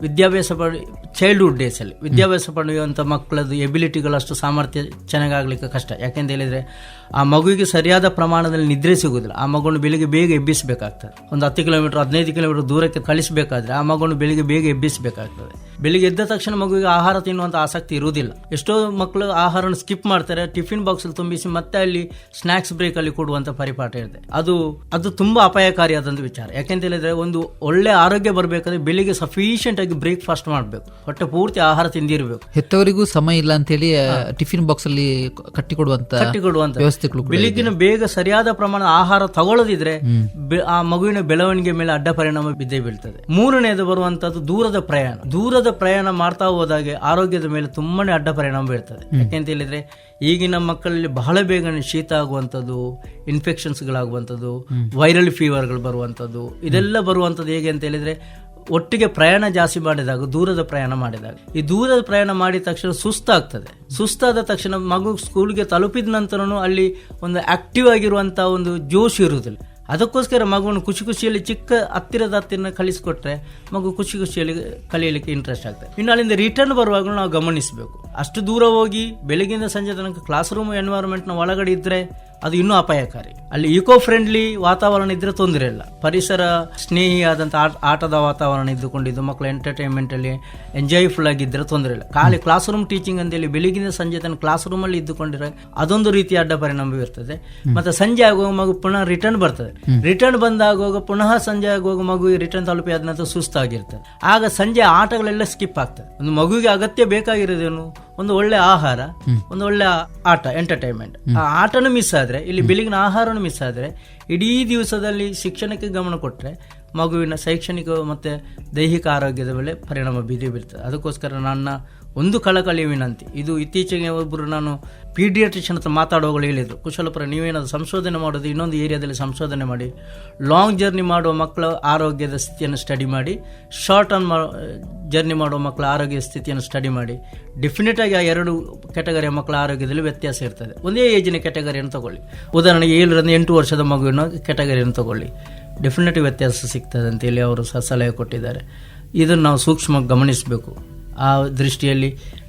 ವಿದ್ಯಾಭ್ಯಾಸ ಚೈಲ್ಡ್ಹುಡ್ ಡೇಸಲ್ಲಿ ವಿದ್ಯಾಭ್ಯಾಸ ಪಡೆಯುವಂಥ ಮಕ್ಕಳದ್ದು ಎಬಿಲಿಟಿಗಳಷ್ಟು ಸಾಮರ್ಥ್ಯ ಚೆನ್ನಾಗಾಗಲಿಕ್ಕೆ ಕಷ್ಟ. ಯಾಕೆಂತ ಹೇಳಿದರೆ ಆ ಮಗುವಿಗೆ ಸರಿಯಾದ ಪ್ರಮಾಣದಲ್ಲಿ ನಿದ್ರೆ ಸಿಗುವುದಿಲ್ಲ. ಆ ಮಗುವನ್ನು ಬೆಳಿಗ್ಗೆ ಬೇಗ ಎಬ್ಬಿಸಬೇಕಾಗ್ತದೆ. ಒಂದು 10 ಕಿಲೋಮೀಟರ್ 15 ಕಿಲೋಮೀಟರ್ ದೂರಕ್ಕೆ ಕಳಿಸಬೇಕಾದ್ರೆ ಆ ಮಗುವನ್ನು ಬೆಳಿಗ್ಗೆ ಬೇಗ ಎಬ್ಬಿಸಬೇಕಾಗ್ತದೆ. ಬೆಳಿಗ್ಗೆ ಎದ್ದ ತಕ್ಷಣ ಮಗುವಿಗೆ ಆಹಾರ ತಿನ್ನುವಂಥ ಆಸಕ್ತಿ ಇರುವುದಿಲ್ಲ. ಎಷ್ಟೋ ಮಕ್ಕಳು ಆಹಾರವನ್ನು ಸ್ಕಿಪ್ ಮಾಡ್ತಾರೆ, ಟಿಫಿನ್ ಬಾಕ್ಸಲ್ಲಿ ತುಂಬಿಸಿ ಮತ್ತೆ ಅಲ್ಲಿ ಸ್ನ್ಯಾಕ್ಸ್ ಬ್ರೇಕಲ್ಲಿ ಕೊಡುವಂಥ ಪರಿಪಾಠ ಇರುತ್ತೆ. ಅದು ತುಂಬ ಅಪಾಯಕಾರಿಯಾದಂಥ ವಿಚಾರ. ಯಾಕೆಂತ ಹೇಳಿದ್ರೆ, ಒಂದು ಒಳ್ಳೆ ಆರೋಗ್ಯ ಬರಬೇಕಾದ್ರೆ ಬೆಳಿಗ್ಗೆ ಸಫಿಷಿಯೆಂಟ್ ಆಗಿ ಬ್ರೇಕ್ಫಾಸ್ಟ್ ಮಾಡಬೇಕು, ಹೊಟ್ಟೆ ಪೂರ್ತಿ ಆಹಾರ ತಿಂದಿರಬೇಕು. ಹೆತ್ತವರಿಗೂ ಸಮಯ ಇಲ್ಲ ಅಂತ ಹೇಳಿ ಟಿಫಿನ್ ಬಾಕ್ಸ್ ಅಲ್ಲಿ ಕಟ್ಟಿಕೊಡುವಂತ ವ್ಯವಸ್ಥೆಗಳು, ಬೆಳಿಗ್ಗಿನ ಬೇಗ ಸರಿಯಾದ ಪ್ರಮಾಣದ ಆಹಾರ ತಗೊಳ್ಳದಿದ್ರೆ ಆ ಮಗುವಿನ ಬೆಳವಣಿಗೆ ಮೇಲೆ ಅಡ್ಡ ಪರಿಣಾಮ ಬಿದ್ದೇ ಬೀಳ್ತದೆ. ಮೂರನೇದು ಬರುವಂತದ್ದು ದೂರದ ಪ್ರಯಾಣ ಮಾಡ್ತಾ ಹೋದಾಗೆ ಆರೋಗ್ಯದ ಮೇಲೆ ತುಂಬಾನೇ ಅಡ್ಡ ಪರಿಣಾಮ ಬೀಳ್ತದೆ. ಯಾಕೆಂತ ಹೇಳಿದ್ರೆ ಈಗಿನ ಮಕ್ಕಳಲ್ಲಿ ಬಹಳ ಬೇಗನೆ ಶೀತ ಆಗುವಂಥದ್ದು, ಇನ್ಫೆಕ್ಷನ್ಸ್ಗಳಾಗುವಂಥದ್ದು, ವೈರಲ್ ಫೀವರ್ಗಳು ಬರುವಂಥದ್ದು, ಇದೆಲ್ಲ ಬರುವಂಥದ್ದು ಹೇಗೆ ಅಂತ ಹೇಳಿದ್ರೆ ಒಟ್ಟಿಗೆ ಪ್ರಯಾಣ ಜಾಸ್ತಿ ಮಾಡಿದಾಗ, ದೂರದ ಪ್ರಯಾಣ ಮಾಡಿದಾಗ, ಈ ದೂರದ ಪ್ರಯಾಣ ಮಾಡಿದ ತಕ್ಷಣ ಸುಸ್ತಾಗ್ತದೆ. ಸುಸ್ತಾದ ತಕ್ಷಣ ಮಗು ಸ್ಕೂಲ್ಗೆ ತಲುಪಿದ ನಂತರನೂ ಅಲ್ಲಿ ಒಂದು ಆಕ್ಟಿವ್ ಆಗಿರುವಂತಹ ಒಂದು ಜೋಶ್ ಇರುವುದಿಲ್ಲ. ಅದಕ್ಕೋಸ್ಕರ ಮಗುವನ್ನು ಖುಷಿಯಲ್ಲಿ ಚಿಕ್ಕ ಹತ್ತಿರ ಕಲಿಸಿಕೊಟ್ರೆ ಮಗು ಖುಷಿಯಲ್ಲಿ ಕಲಿಯಲಿಕ್ಕೆ ಇಂಟ್ರೆಸ್ಟ್ ಆಗ್ತದೆ. ಇನ್ನು ಅಲ್ಲಿಂದ ರಿಟರ್ನ್ ಬರುವಾಗ ನಾವು ಗಮನಿಸಬೇಕು, ಅಷ್ಟು ದೂರ ಹೋಗಿ ಬೆಳಗ್ಗಿಂದ ಸಂಜೆ ತನಕ ಕ್ಲಾಸ್ ರೂಮ್ ಎನ್ವೈರನ್ಮೆಂಟ್ನ ಒಳಗಡೆ ಇದ್ರೆ ಅದು ಇನ್ನೂ ಅಪಾಯಕಾರಿ. ಅಲ್ಲಿ ಈಕೋ ಫ್ರೆಂಡ್ಲಿ ವಾತಾವರಣ ಇದ್ರೆ ತೊಂದರೆ ಇಲ್ಲ, ಪರಿಸರ ಸ್ನೇಹಿಯಾದಂಥ ಆಟದ ವಾತಾವರಣ ಇದ್ದುಕೊಂಡಿದ್ದು ಮಕ್ಕಳು ಎಂಟರ್ಟೈನ್ಮೆಂಟ್ ಅಲ್ಲಿ ಎಂಜಾಯ್ಫುಲ್ ಆಗಿದ್ರೆ ತೊಂದರೆ ಇಲ್ಲ. ಖಾಲಿ ಕ್ಲಾಸ್ ರೂಮ್ ಟೀಚಿಂಗ್ ಅಂತೇಳಿ ಬೆಳಗಿನ ಸಂಜೆ ತನಕ ಕ್ಲಾಸ್ ರೂಮ್ ಅಲ್ಲಿ ಇದ್ದುಕೊಂಡಿದ್ರೆ ಅದೊಂದು ರೀತಿಯ ಅಡ್ಡ ಪರಿಣಾಮ ಇರ್ತದೆ. ಮತ್ತೆ ಸಂಜೆ ಆಗುವಾಗ ಮಗು ಪುನಃ ರಿಟರ್ನ್ ಬರ್ತದೆ. ರಿಟರ್ನ್ ಬಂದಾಗುವಾಗ ಪುನಃ ಸಂಜೆ ಆಗುವಾಗ ಮಗು ರಿಟರ್ನ್ ತಲುಪಿ ಆದ ನಂತರ ಸುಸ್ತಾಗಿರ್ತದೆ. ಆಗ ಸಂಜೆ ಆಟಗಳೆಲ್ಲ ಸ್ಕಿಪ್ ಆಗ್ತದೆ. ಒಂದು ಮಗುವಿಗೆ ಅಗತ್ಯ ಬೇಕಾಗಿರೋದೇನು, ಒಂದು ಒಳ್ಳೆ ಆಹಾರ, ಒಂದು ಒಳ್ಳೆ ಆಟ, ಎಂಟರ್ಟೈನ್ಮೆಂಟ್. ಆ ಆಟನೂ ಮಿಸ್ ಆದ್ರೆ, ಇಲ್ಲಿ ಬೆಳಗಿನ ಆಹಾರನೂ ಮಿಸ್ ಆದ್ರೆ, ಇಡೀ ದಿವಸದಲ್ಲಿ ಶಿಕ್ಷಣಕ್ಕೆ ಗಮನ ಕೊಟ್ಟರೆ ಮಗುವಿನ ಶೈಕ್ಷಣಿಕ ಮತ್ತು ದೈಹಿಕ ಆರೋಗ್ಯದ ಮೇಲೆ ಪರಿಣಾಮ ಬೀರ್ತದೆ. ಅದಕ್ಕೋಸ್ಕರ ನನ್ನ ಒಂದು ಕಳಕಳಿಯ ವಿನಂತಿ, ಇದು ಇತ್ತೀಚೆಗೆ ಒಬ್ಬರು ನಾನು ಪೀಡಿಯಾಟ್ರಿಷಿಯನ್ ಹತ್ರ ಮಾತಾಡುವಾಗಲೂ ಹೇಳಿದರು, ಕುಶಲಪುರ ನೀವೇನಾದ್ರು ಸಂಶೋಧನೆ ಮಾಡೋದು ಇನ್ನೊಂದು ಏರಿಯಾದಲ್ಲಿ ಸಂಶೋಧನೆ ಮಾಡಿ, ಲಾಂಗ್ ಜರ್ನಿ ಮಾಡುವ ಮಕ್ಕಳ ಆರೋಗ್ಯದ ಸ್ಥಿತಿಯನ್ನು ಸ್ಟಡಿ ಮಾಡಿ, ಶಾರ್ಟ್ ಟರ್ಮ್ ಜರ್ನಿ ಮಾಡುವ ಮಕ್ಕಳ ಆರೋಗ್ಯ ಸ್ಥಿತಿಯನ್ನು ಸ್ಟಡಿ ಮಾಡಿ, ಡೆಫಿನೆಟ್ ಆಗಿ ಆ ಎರಡು ಕ್ಯಾಟಗರಿಯ ಮಕ್ಕಳ ಆರೋಗ್ಯದಲ್ಲಿ ವ್ಯತ್ಯಾಸ ಇರ್ತದೆ. ಒಂದೇ ಏಜಿನ ಕ್ಯಾಟಗರಿಯನ್ನು ತಗೊಳ್ಳಿ, ಉದಾಹರಣೆಗೆ 7ರಿಂದ 8 ವರ್ಷದ ಮಗುವಿನ ಕ್ಯಾಟಗರಿಯನ್ನು ತಗೊಳ್ಳಿ, ಡೆಫಿನೆಟ್ ವ್ಯತ್ಯಾಸ ಸಿಗ್ತದೆ ಅಂತೇಳಿ ಅವರು ಸಲಹೆ ಕೊಟ್ಟಿದ್ದಾರೆ. ಇದನ್ನು ನಾವು ಸೂಕ್ಷ್ಮವಾಗಿ ಗಮನಿಸಬೇಕು. ಆ ದೃಷ್ಟಿಯಲ್ಲಿ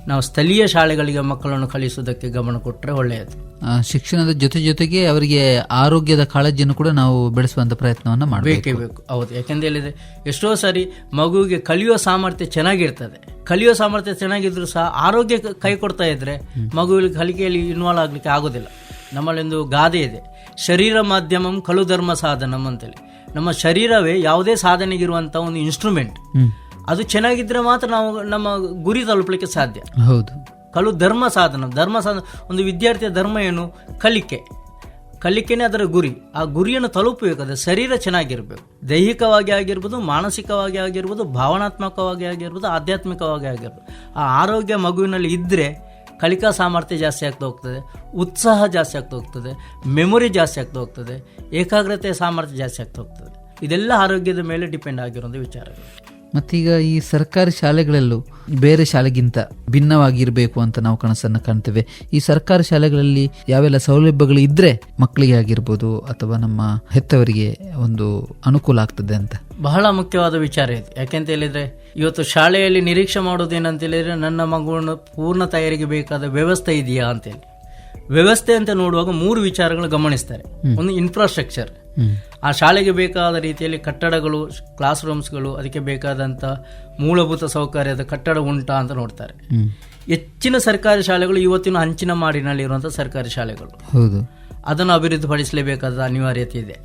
ನಾವು ಸ್ಥಳೀಯ ಶಾಲೆಗಳಿಗೆ ಮಕ್ಕಳನ್ನು ಕಲಿಸುವುದಕ್ಕೆ ಗಮನ ಕೊಟ್ಟರೆ ಒಳ್ಳೆಯದು. ಶಿಕ್ಷಣದ ಜೊತೆಗೆ ಅವರಿಗೆ ಆರೋಗ್ಯದ ಕಾಳಜಿಯನ್ನು ಕೂಡ ನಾವು ಬೆಳೆಸುವಂತ ಪ್ರಯತ್ನವನ್ನು ಮಾಡಬೇಕು. ಹೌದು, ಯಾಕೆಂತ ಹೇಳಿದ್ರೆ ಎಷ್ಟೋ ಸಾರಿ ಮಗುವಿಗೆ ಕಲಿಯುವ ಸಾಮರ್ಥ್ಯ ಚೆನ್ನಾಗಿರ್ತದೆ, ಕಲಿಯುವ ಸಾಮರ್ಥ್ಯ ಚೆನ್ನಾಗಿದ್ರು ಸಹ ಆರೋಗ್ಯ ಕೈ ಕೊಡ್ತಾ ಇದ್ರೆ ಮಗುವಿಗೆ ಕಲಿಕೆಯಲ್ಲಿ ಇನ್ವಾಲ್ವ್ ಆಗ್ಲಿಕ್ಕೆ ಆಗೋದಿಲ್ಲ. ನಮ್ಮಲ್ಲೊಂದು ಗಾದೆ ಇದೆ, ಶರೀರ ಮಾಧ್ಯಮಂ ಖಲು ಧರ್ಮ ಸಾಧನಂ ಅಂತೇಳಿ. ನಮ್ಮ ಶರೀರವೇ ಯಾವುದೇ ಸಾಧನೆಗಿರುವಂತ ಒಂದು ಇನ್ಸ್ಟ್ರೂಮೆಂಟ್. ಅದು ಚೆನ್ನಾಗಿದ್ರೆ ಮಾತ್ರ ನಾವು ನಮ್ಮ ಗುರಿ ತಲುಪಲಿಕ್ಕೆ ಸಾಧ್ಯ. ಹೌದು, ಖಲು ಧರ್ಮ ಸಾಧನ. ಒಂದು ವಿದ್ಯಾರ್ಥಿಯ ಧರ್ಮ ಏನು? ಕಲಿಕೆನೇ ಅದರ ಗುರಿ. ಆ ಗುರಿಯನ್ನು ತಲುಪಬೇಕಾದ್ರೆ ಶರೀರ ಚೆನ್ನಾಗಿರ್ಬೇಕು, ದೈಹಿಕವಾಗಿ ಆಗಿರ್ಬೋದು, ಮಾನಸಿಕವಾಗಿ ಆಗಿರ್ಬೋದು, ಭಾವನಾತ್ಮಕವಾಗಿ ಆಗಿರ್ಬೋದು, ಆಧ್ಯಾತ್ಮಿಕವಾಗಿ ಆಗಿರ್ಬೋದು. ಆ ಆರೋಗ್ಯ ಮಗುವಿನಲ್ಲಿ ಇದ್ದರೆ ಕಲಿಕಾ ಸಾಮರ್ಥ್ಯ ಜಾಸ್ತಿ ಆಗ್ತಾ ಹೋಗ್ತದೆ, ಉತ್ಸಾಹ ಜಾಸ್ತಿ ಆಗ್ತಾ ಹೋಗ್ತದೆ, ಮೆಮೊರಿ ಜಾಸ್ತಿ ಆಗ್ತಾ ಹೋಗ್ತದೆ, ಏಕಾಗ್ರತೆಯ ಸಾಮರ್ಥ್ಯ ಜಾಸ್ತಿ ಆಗ್ತಾ ಹೋಗ್ತದೆ. ಇದೆಲ್ಲ ಆರೋಗ್ಯದ ಮೇಲೆ ಡಿಪೆಂಡ್ ಆಗಿರುವಂಥ ವಿಚಾರಗಳು. ಮತ್ತೀಗ ಈ ಸರ್ಕಾರಿ ಶಾಲೆಗಳಲ್ಲೂ ಬೇರೆ ಶಾಲೆಗಿಂತ ಭಿನ್ನವಾಗಿರಬೇಕು ಅಂತ ನಾವು ಕನಸನ್ನು ಕಾಣ್ತೇವೆ. ಈ ಸರ್ಕಾರಿ ಶಾಲೆಗಳಲ್ಲಿ ಯಾವೆಲ್ಲ ಸೌಲಭ್ಯಗಳು ಇದ್ರೆ ಮಕ್ಕಳಿಗೆ ಆಗಿರ್ಬೋದು ಅಥವಾ ನಮ್ಮ ಹೆತ್ತವರಿಗೆ ಒಂದು ಅನುಕೂಲ ಆಗ್ತದೆ ಅಂತ ಬಹಳ ಮುಖ್ಯವಾದ ವಿಚಾರ ಇದು. ಯಾಕೆಂತ ಹೇಳಿದ್ರೆ ಇವತ್ತು ಶಾಲೆಯಲ್ಲಿ ನಿರೀಕ್ಷೆ ಮಾಡೋದೇನಂತ ಹೇಳಿದ್ರೆ ನನ್ನ ಮಗುವನ್ನು ಪೂರ್ಣ ತಯಾರಿಗೆ ಬೇಕಾದ ವ್ಯವಸ್ಥೆ ಇದೆಯಾ ಅಂತೇಳಿ. ವ್ಯವಸ್ಥೆ ಅಂತ ನೋಡುವಾಗ 3 ವಿಚಾರಗಳು ಗಮನಿಸ್ತಾರೆ. ಒಂದು ಇನ್ಫ್ರಾಸ್ಟ್ರಕ್ಚರ್, ಆ ಶಾಲೆಗೆ ಬೇಕಾದ ರೀತಿಯಲ್ಲಿ ಕಟ್ಟಡಗಳು, ಕ್ಲಾಸ್ ರೂಮ್ಸ್ಗಳು, ಅದಕ್ಕೆ ಬೇಕಾದಂಥ ಮೂಲಭೂತ ಸೌಕರ್ಯದ ಕಟ್ಟಡ ಉಂಟಾ ಅಂತ ನೋಡ್ತಾರೆ. ಹೆಚ್ಚಿನ ಸರ್ಕಾರಿ ಶಾಲೆಗಳು ಇವತ್ತಿನ ಹಂಚಿನ ಮಾಡಿನಲ್ಲಿ ಇರುವಂತಹ ಸರ್ಕಾರಿ ಶಾಲೆಗಳು, ಹೌದು, ಅದನ್ನು ಅಭಿವೃದ್ಧಿಪಡಿಸಲೇಬೇಕಾದ ಅನಿವಾರ್ಯತೆ ಇದೆ.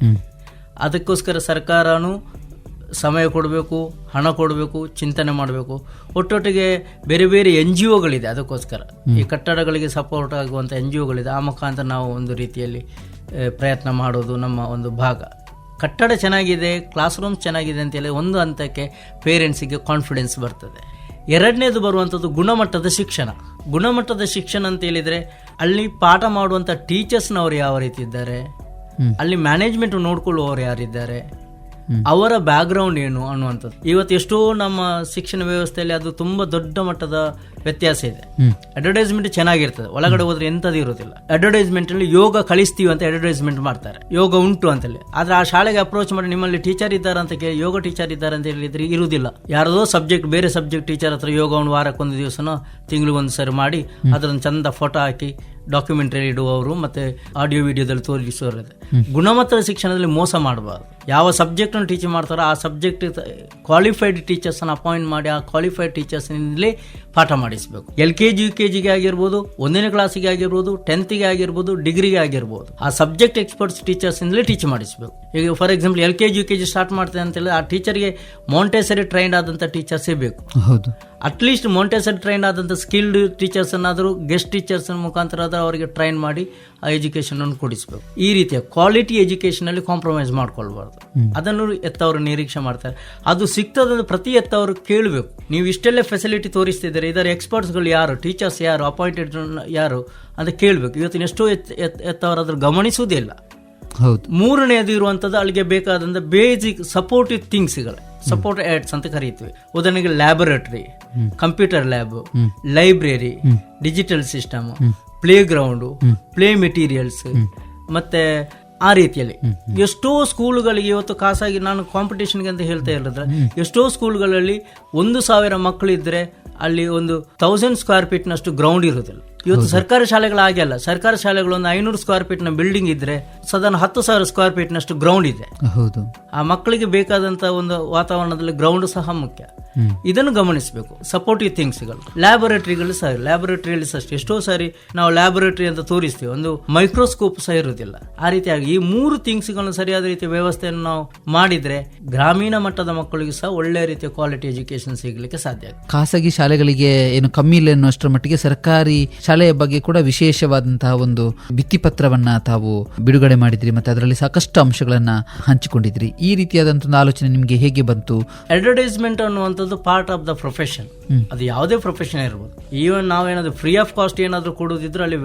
ಅದಕ್ಕೋಸ್ಕರ ಸರ್ಕಾರನು ಸಮಯ ಕೊಡಬೇಕು, ಹಣ ಕೊಡಬೇಕು, ಚಿಂತನೆ ಮಾಡಬೇಕು. ಒಟ್ಟೊಟ್ಟಿಗೆ ಬೇರೆ ಬೇರೆ NGOಗಳಿದೆ ಅದಕ್ಕೋಸ್ಕರ, ಈ ಕಟ್ಟಡಗಳಿಗೆ ಸಪೋರ್ಟ್ ಆಗುವಂಥ NGOಗಳಿದೆ. ಆ ಮುಖಾಂತರ ನಾವು ಒಂದು ರೀತಿಯಲ್ಲಿ ಪ್ರಯತ್ನ ಮಾಡೋದು ನಮ್ಮ ಒಂದು ಭಾಗ. ಕಟ್ಟಡ ಚೆನ್ನಾಗಿದೆ, ಕ್ಲಾಸ್ ರೂಮ್ಸ್ ಚೆನ್ನಾಗಿದೆ ಅಂತೇಳಿ ಒಂದು ಹಂತಕ್ಕೆ ಪೇರೆಂಟ್ಸಿಗೆ ಕಾನ್ಫಿಡೆನ್ಸ್ ಬರ್ತದೆ. ಎರಡನೇದು ಬರುವಂಥದ್ದು ಗುಣಮಟ್ಟದ ಶಿಕ್ಷಣ. ಗುಣಮಟ್ಟದ ಶಿಕ್ಷಣ ಅಂತ ಹೇಳಿದರೆ ಅಲ್ಲಿ ಪಾಠ ಮಾಡುವಂಥ ಟೀಚರ್ಸ್ನವರು ಯಾವ ರೀತಿ ಇದ್ದಾರೆ, ಅಲ್ಲಿ ಮ್ಯಾನೇಜ್ಮೆಂಟ್ ನೋಡ್ಕೊಳ್ಳುವವರು ಯಾರಿದ್ದಾರೆ, ಅವರ ಬ್ಯಾಕ್ಗ್ರೌಂಡ್ ಏನು ಅನ್ನುವಂಥದ್ದು. ಇವತ್ತು ಎಷ್ಟೋ ನಮ್ಮ ಶಿಕ್ಷಣ ವ್ಯವಸ್ಥೆಯಲ್ಲಿ ಅದು ತುಂಬಾ ದೊಡ್ಡ ಮಟ್ಟದ ವ್ಯತ್ಯಾಸ ಇದೆ. ಅಡ್ವರ್ಟೈಸ್ಮೆಂಟ್ ಚೆನ್ನಾಗಿರ್ತದೆ, ಒಳಗಡೆ ಹೋದ್ರೆ ಎಂಥದ್ದು ಇರೋದಿಲ್ಲ. ಅಡ್ವರ್ಟೈಸ್ಮೆಂಟ್ ಅಲ್ಲಿ ಯೋಗ ಕಲಿಸ್ತೀವಿ ಅಂತ ಅಡ್ವರ್ಟೈಸ್ಮೆಂಟ್ ಮಾಡ್ತಾರೆ, ಯೋಗ ಉಂಟು ಅಂತೇಳಿ. ಆದ್ರೆ ಆ ಶಾಲೆಗೆ ಅಪ್ರೋಚ್ ಮಾಡಿ ನಿಮ್ಮಲ್ಲಿ ಟೀಚರ್ ಇದ್ದಾರೆ ಅಂತ ಕೇಳಿ ಯೋಗ ಟೀಚರ್ ಇದ್ದಾರೆ ಅಂತ ಹೇಳಿದ್ರೆ ಇರುವುದಿಲ್ಲ. ಯಾರದೋ ಸಬ್ಜೆಕ್ಟ್, ಬೇರೆ ಸಬ್ಜೆಕ್ಟ್ ಟೀಚರ್ ಹತ್ರ ಯೋಗವನ್ನು ವಾರಕ್ಕೊಂದು ದಿವಸನೋ ತಿಂಗಳಿಗೊಂದು ಸರಿ ಮಾಡಿ ಅದರನ್ನು ಚಂದ ಫೋಟೋ ಹಾಕಿ ಡಾಕ್ಯುಮೆಂಟರಿ ಇಡುವವರು ಮತ್ತೆ ಆಡಿಯೋ ವಿಡಿಯೋದಲ್ಲಿ ತೋರಿಸೋರು. ಗುಣಮಟ್ಟದ ಶಿಕ್ಷಣದಲ್ಲಿ ಮೋಸ ಮಾಡಬಾರ್ದು. ಯಾವ ಸಬ್ಜೆಕ್ಟ್ ಅನ್ನು ಟೀಚ್ ಮಾಡ್ತಾರೋ ಆ ಸಬ್ಜೆಕ್ಟ್ ಕ್ವಾಲಿಫೈಡ್ ಟೀಚರ್ಸ್ ಅನ್ನು ಅಪಾಯಿಂಟ್ ಮಾಡಿ ಆ ಕ್ವಾಲಿಫೈಡ್ ಟೀಚರ್ಸ್ ನಿಂದಲೇ ಪಾಠ ಮಾಡಿಸಬೇಕು. LKG UKG ಆಗಿರ್ಬೋದು, 1ನೇ ಕ್ಲಾಸಿಗೆ ಆಗಿರ್ಬೋದು, 10th ಆಗಿರ್ಬೋದು, ಡಿಗ್ರಿಗೆ ಆಗಿರ್ಬೋದು, ಆ ಸಬ್ಜೆಕ್ಟ್ ಎಕ್ಸ್ಪರ್ಟ್ಸ್ ಟೀಚರ್ಸ್ ಇಂದಲೇ ಟೀಚ್ ಮಾಡಿಸಬೇಕು. ಈಗ for example LKG UKG start ಮಾಡ್ತೇವೆ ಅಂತ ಹೇಳಿದ್ರೆ ಆ ಟೀಚರ್ಗೆ ಮಾಂಟೆಸರಿ ಟ್ರೈನ್ಡ್ ಆದಂತ ಟೀಚರ್ಸೇ ಬೇಕು. ಹೌದು, ಅಟ್ಲೀಸ್ಟ್ ಮಾಂಟೆಸರಿ ಟ್ರೈನ್ ಆದಂಥ ಸ್ಕಿಲ್ಡ್ ಟೀಚರ್ಸ್ ಅನ್ನಾದರೂ ಗೆಸ್ಟ್ ಟೀಚರ್ಸ್ ಮುಖಾಂತರ ಅವರಿಗೆ ಟ್ರೈನ್ ಮಾಡಿ ಆ ಎಜುಕೇಶನ್ ಅನ್ನು ಕೊಡಿಸಬೇಕು. ಈ ರೀತಿಯ ಕ್ವಾಲಿಟಿ ಎಜುಕೇಶನ್ ಅಲ್ಲಿ ಕಾಂಪ್ರಮೈಸ್ ಮಾಡ್ಕೊಳ್ಬಾರ್ದು. ಅದನ್ನು ಎತ್ತವರು ನಿರೀಕ್ಷೆ ಮಾಡ್ತಾರೆ. ಅದು ಸಿಗ್ತದಂದ್ರೆ ಪ್ರತಿ ಎತ್ತವರು ಕೇಳಬೇಕು, ನೀವು ಇಷ್ಟೆಲ್ಲ ಫೆಸಿಲಿಟಿ ತೋರಿಸ್ತಿದ್ದಾರೆ, ಇದರ ಎಕ್ಸ್ಪರ್ಟ್ಸ್ಗಳು ಯಾರು, ಟೀಚರ್ಸ್ ಯಾರು, ಅಪಾಯಿಂಟೆಡ್ ಯಾರು ಅಂತ ಕೇಳಬೇಕು. ಇವತ್ತಿನ ಎಷ್ಟೋ ಎತ್ತವರು ಅದ್ರ ಗಮನಿಸುವುದೇ ಇಲ್ಲ. ಹೌದು. ಮೂರನೆಯದು ಇರುವಂತದ್ದು ಅಲ್ಲಿಗೆ ಬೇಕಾದಂತ ಬೇಸಿಕ್ ಸಪೋರ್ಟಿವ್ ಥಿಂಗ್ಸ್ಗಳು, ಸಪೋರ್ಟ್ ಏಡ್ಸ್ ಅಂತ ಕರೀತೀವಿ. ಉದಾಹರಣೆಗೆ laboratory, computer lab, library, digital system, play ground, play materials, ಮತ್ತೆ ಆ ರೀತಿಯಲ್ಲಿ ಎಷ್ಟೋ ಸ್ಕೂಲ್ಗಳಿಗೆ ಇವತ್ತು ಖಾಸಗಿ, ನಾನು ಕಾಂಪಿಟೇಷನ್ಗೆ ಅಂತ ಹೇಳ್ತಾ ಇರೋದ್ರೆ, ಎಷ್ಟೋ ಸ್ಕೂಲ್ಗಳಲ್ಲಿ 1,000 ಮಕ್ಕಳು ಇದ್ರೆ ಅಲ್ಲಿ ಒಂದು 1000 ಸ್ಕ್ವೇರ್ ಫೀಟ್ ನಷ್ಟು ಗ್ರೌಂಡ್ ಇರುವುದಿಲ್ಲ. ಇವತ್ತು ಸರ್ಕಾರಿ ಶಾಲೆಗಳು ಹಾಗೆ ಅಲ್ಲ. ಸರ್ಕಾರಿ ಶಾಲೆಗಳು ಒಂದು 500 ಸ್ಕ್ವೇರ್ ಫೀಟ್ ನ ಬಿಲ್ಡಿಂಗ್ ಇದ್ರೆ ಸಾಧಾರಣ 10,000 ಸ್ಕ್ವೇರ್ ಫೀಟ್ ನಷ್ಟು ಗ್ರೌಂಡ್ ಇದೆ. ಆ ಮಕ್ಕಳಿಗೆ ಬೇಕಾದಂತ ಒಂದು ವಾತಾವರಣದಲ್ಲಿ ಗ್ರೌಂಡ್ ಸಹ ಮುಖ್ಯ. ಇದನ್ನು ಗಮನಿಸಬೇಕು. ಸಪೋರ್ಟಿವ್ ಥಿಂಗ್ಸ್ಗಳು, ಲ್ಯಾಬೊರೇಟರಿಗಳು ಸಹ, ಲ್ಯಾಬೊರೇಟರಿಯಲ್ಲಿ ಸಹ ಎಷ್ಟೋ ಸಾರಿ ನಾವು ಲ್ಯಾಬೊರೇಟರಿ ಅಂತ ತೋರಿಸ್ತೀವಿ, ಒಂದು ಮೈಕ್ರೋಸ್ಕೋಪ್ ಸಹ ಇರುವುದಿಲ್ಲ. ಆ ರೀತಿಯಾಗಿ ಈ 3 ಥಿಂಗ್ಸ್ಗಳನ್ನು ಸರಿಯಾದ ರೀತಿಯ ವ್ಯವಸ್ಥೆಯನ್ನು ನಾವು ಮಾಡಿದ್ರೆ ಗ್ರಾಮೀಣ ಮಟ್ಟದ ಮಕ್ಕಳಿಗೆ ಸಹ ಒಳ್ಳೆ ರೀತಿಯ ಕ್ವಾಲಿಟಿ ಎಜುಕೇಶನ್ ಸಿಗಲಿಕ್ಕೆ ಸಾಧ್ಯ ಆಗುತ್ತೆ. ಖಾಸಗಿ ಶಾಲೆಗಳಿಗೆ ಏನು ಕಮ್ಮಿ ಇಲ್ಲ ಎನ್ನುವಷ್ಟರ ಮಟ್ಟಿಗೆ ಸರ್ಕಾರಿ ಶಾಲೆಯ ಬಗ್ಗೆ ಕೂಡ ವಿಶೇಷವಾದಂತಹ ಒಂದು ಭಿತ್ತಿಪತ್ರವನ್ನ ತಾವು ಬಿಡುಗಡೆ ಮಾಡಿದ್ರಿ, ಮತ್ತೆ ಅದರಲ್ಲಿ ಸಾಕಷ್ಟು ಅಂಶಗಳನ್ನ ಹಂಚಿಕೊಂಡಿದ್ರಿ. ಈ ರೀತಿಯಾದಂತಹ ಒಂದು ಆಲೋಚನೆ ನಿಮ್ಗೆ ಹೇಗೆ ಬಂತು? ಅಡ್ವರ್ಟೈಸ್ಮೆಂಟ್ ಅನ್ನುವಂಥದ್ದು ಪಾರ್ಟ್ ಆಫ್ ದ ಪ್ರೊಫೆಷನ್. ಅದು ಯಾವುದೇ ಪ್ರೊಫೆಷನ್ ಇರ್ಬೋದು. ಈವನ್ ನಾವೇನಾದ್ರೂ ಫ್ರೀ ಆಫ್ ಕಾಸ್ಟ್ ಏನಾದ್ರೂ ಕೊಡುವುದಿದ್ರೆ ಅಲ್ಲಿ